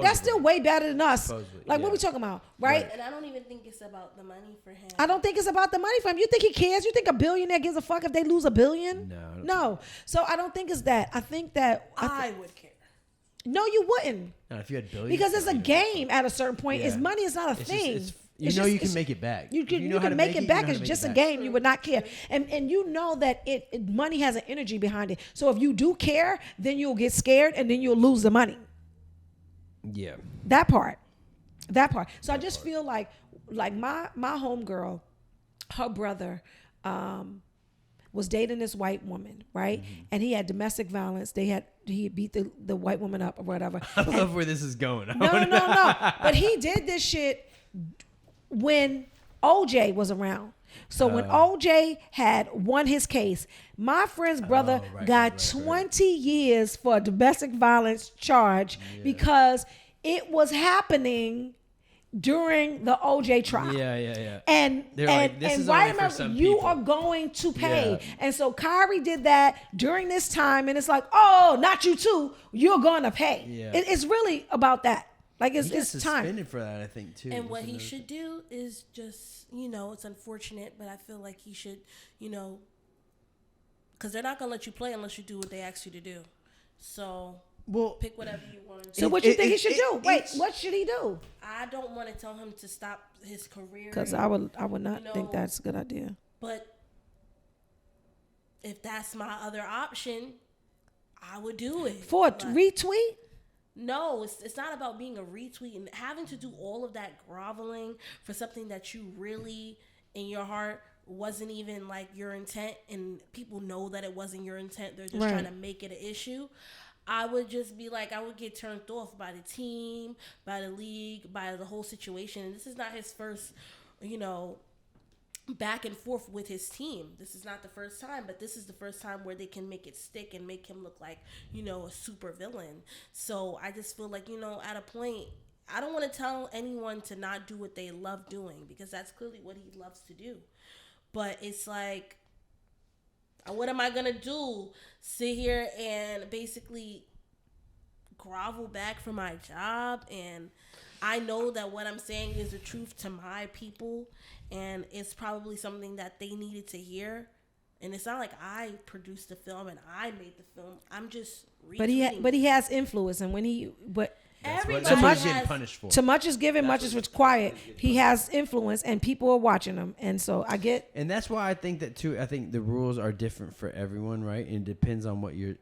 C: that's still way better than us. Supposedly, like what we talking about, right?
A: And I don't even think it's about the money for him.
C: I don't think it's about the money for him. You think he cares? You think a billionaire gives a fuck if they lose $1 billion? No. So I don't think it's that. I think that
A: I would care.
C: No, you wouldn't.
B: Not if you had billions.
C: Because it's a game at a certain point. Yeah. Money is not a thing.
B: You can make it back.
C: You can make it back. It's just a game. You would not care. And you know that money has an energy behind it. So if you do care, then you'll get scared and then you'll lose the money.
B: Yeah.
C: That part. So I just feel like my homegirl, her brother, was dating this white woman, right? Mm-hmm. And he had domestic violence. He beat the white woman up or whatever.
B: I love where this is going.
C: No. But he did this shit when OJ was around. So when OJ had won his case, my friend's brother got 20 years for a domestic violence charge because it was happening during the OJ trial.
B: Yeah.
C: And white America, you are going to pay. Yeah. And so Kyrie did that during this time, and it's like, oh, not you too. You're going to pay. Yeah. It's really about that. Like it's time.
B: Suspended for that, I think too.
A: And what he should do is just, it's unfortunate, but I feel like he should, because they're not gonna let you play unless you do what they ask you to do. So. Well, pick whatever you want to do.
C: So what you think he should do? Wait, what should he do?
A: I don't want to tell him to stop his career.
C: Because I would not think that's a good idea.
A: But if that's my other option, I would do it.
C: For a retweet?
A: No, it's not about being a retweet and having to do all of that groveling for something that you really, in your heart, wasn't even like your intent, and people know that it wasn't your intent. They're just trying to make it an issue. I would just be like, I would get turned off by the team, by the league, by the whole situation. And this is not his first, back and forth with his team. This is not the first time, but this is the first time where they can make it stick and make him look like, a super villain. So I just feel like, at a point, I don't want to tell anyone to not do what they love doing, because that's clearly what he loves to do. But it's like, what am I going to do? Sit here and basically grovel back for my job? And I know that what I'm saying is the truth to my people, and it's probably something that they needed to hear. And it's not like I produced the film and I made the film. I'm just retweeting.
C: But he has influence, and
B: That's what he's getting punished for.
C: Too much is given, much is required. He has influence, and people are watching him, and so I get.
B: And that's why I think that too. I think the rules are different for everyone, right? And it depends on what you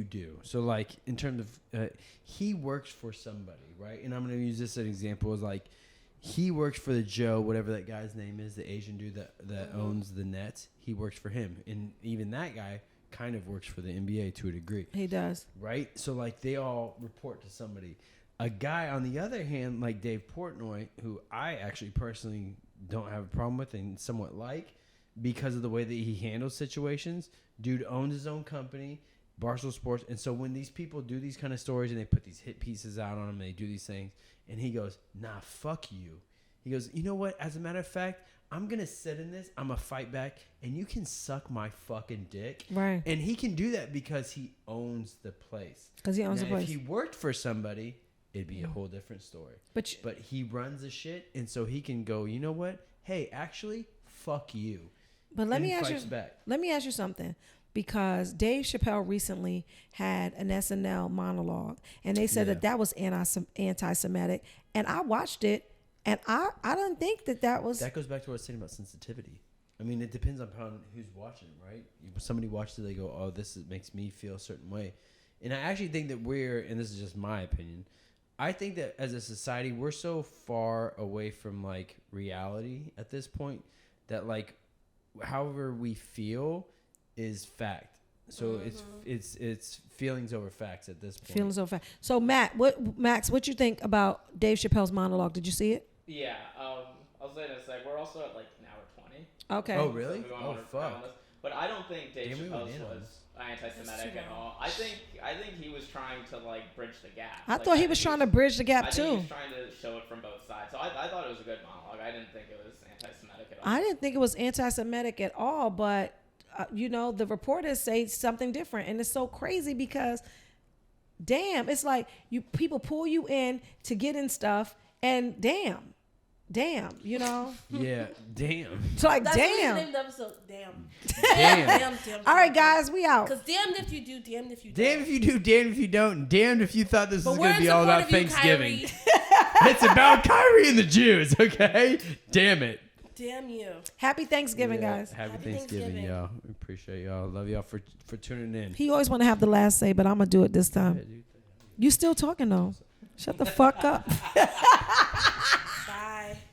B: do. So, like in terms of, he works for somebody, right? And I'm going to use this as an example. Is like he works for the Joe, whatever that guy's name is, the Asian dude that owns the Nets. He works for him, and even that guy kind of works for the NBA to a degree.
C: He does.
B: Right? So, like, they all report to somebody. A guy, on the other hand, like Dave Portnoy, who I actually personally don't have a problem with and somewhat like, because of the way that he handles situations. Dude owns his own company, Barstool Sports. And so when these people do these kind of stories and they put these hit pieces out on him and they do these things, and he goes, nah, fuck you. He goes, you know what? As a matter of fact, I'm going to sit in this. I'm going to fight back. And you can suck my fucking dick.
C: Right.
B: And he can do that because he owns the place.
C: Because he owns the place.
B: If he worked for somebody, it'd be a whole different story. But he runs the shit. And so he can go, you know what? Hey, actually, fuck you.
C: But let me ask you something. Because Dave Chappelle recently had an SNL monologue, and they said that was anti-Semitic, and I watched it, and I don't think that was.
B: That goes back to what I was saying about sensitivity. I mean, it depends upon who's watching, right? Somebody watches it, they go, "Oh, makes me feel a certain way," and I actually think that and this is just my opinion, I think that as a society we're so far away from like reality at this point that like, however we feel is fact. So it's feelings over facts at this point.
C: Feelings over facts. So Max, what you think about Dave Chappelle's monologue? Did you see it?
D: Yeah. I'll say this. Like, we're also at like an hour 20.
C: Okay.
B: Oh really?
D: So
B: Fuck.
D: But I don't think Dave Chappelle's was anti-Semitic at all. I think he was trying to like bridge the gap.
C: I thought he was trying to bridge the gap too.
D: I think he was trying to show it from both sides. So I thought it was a good monologue. I didn't think it was anti-Semitic at all.
C: I didn't think it was anti-Semitic at all, but the reporters say something different, and it's so crazy because, damn, it's like people pull you in to get in stuff, and damn,
B: Yeah, damn.
C: It's like
A: That's
C: damn.
A: What the episode. Damn.
B: Damn.
C: All right, guys, we out.
A: Because damned if you do, damned if you don't.
B: Damned if you do, damned if you don't, and damned if you thought this was going to be all
A: support
B: about
A: of you,
B: Thanksgiving.
A: Kyrie.
B: It's about Kyrie and the Jews, okay? Damn it.
A: Damn you.
C: Happy Thanksgiving, guys.
B: Happy Thanksgiving, y'all. We appreciate y'all. Love y'all for tuning in.
C: He always want to have the last say, but I'm going to do it this time. You still talking, though. Shut the fuck up.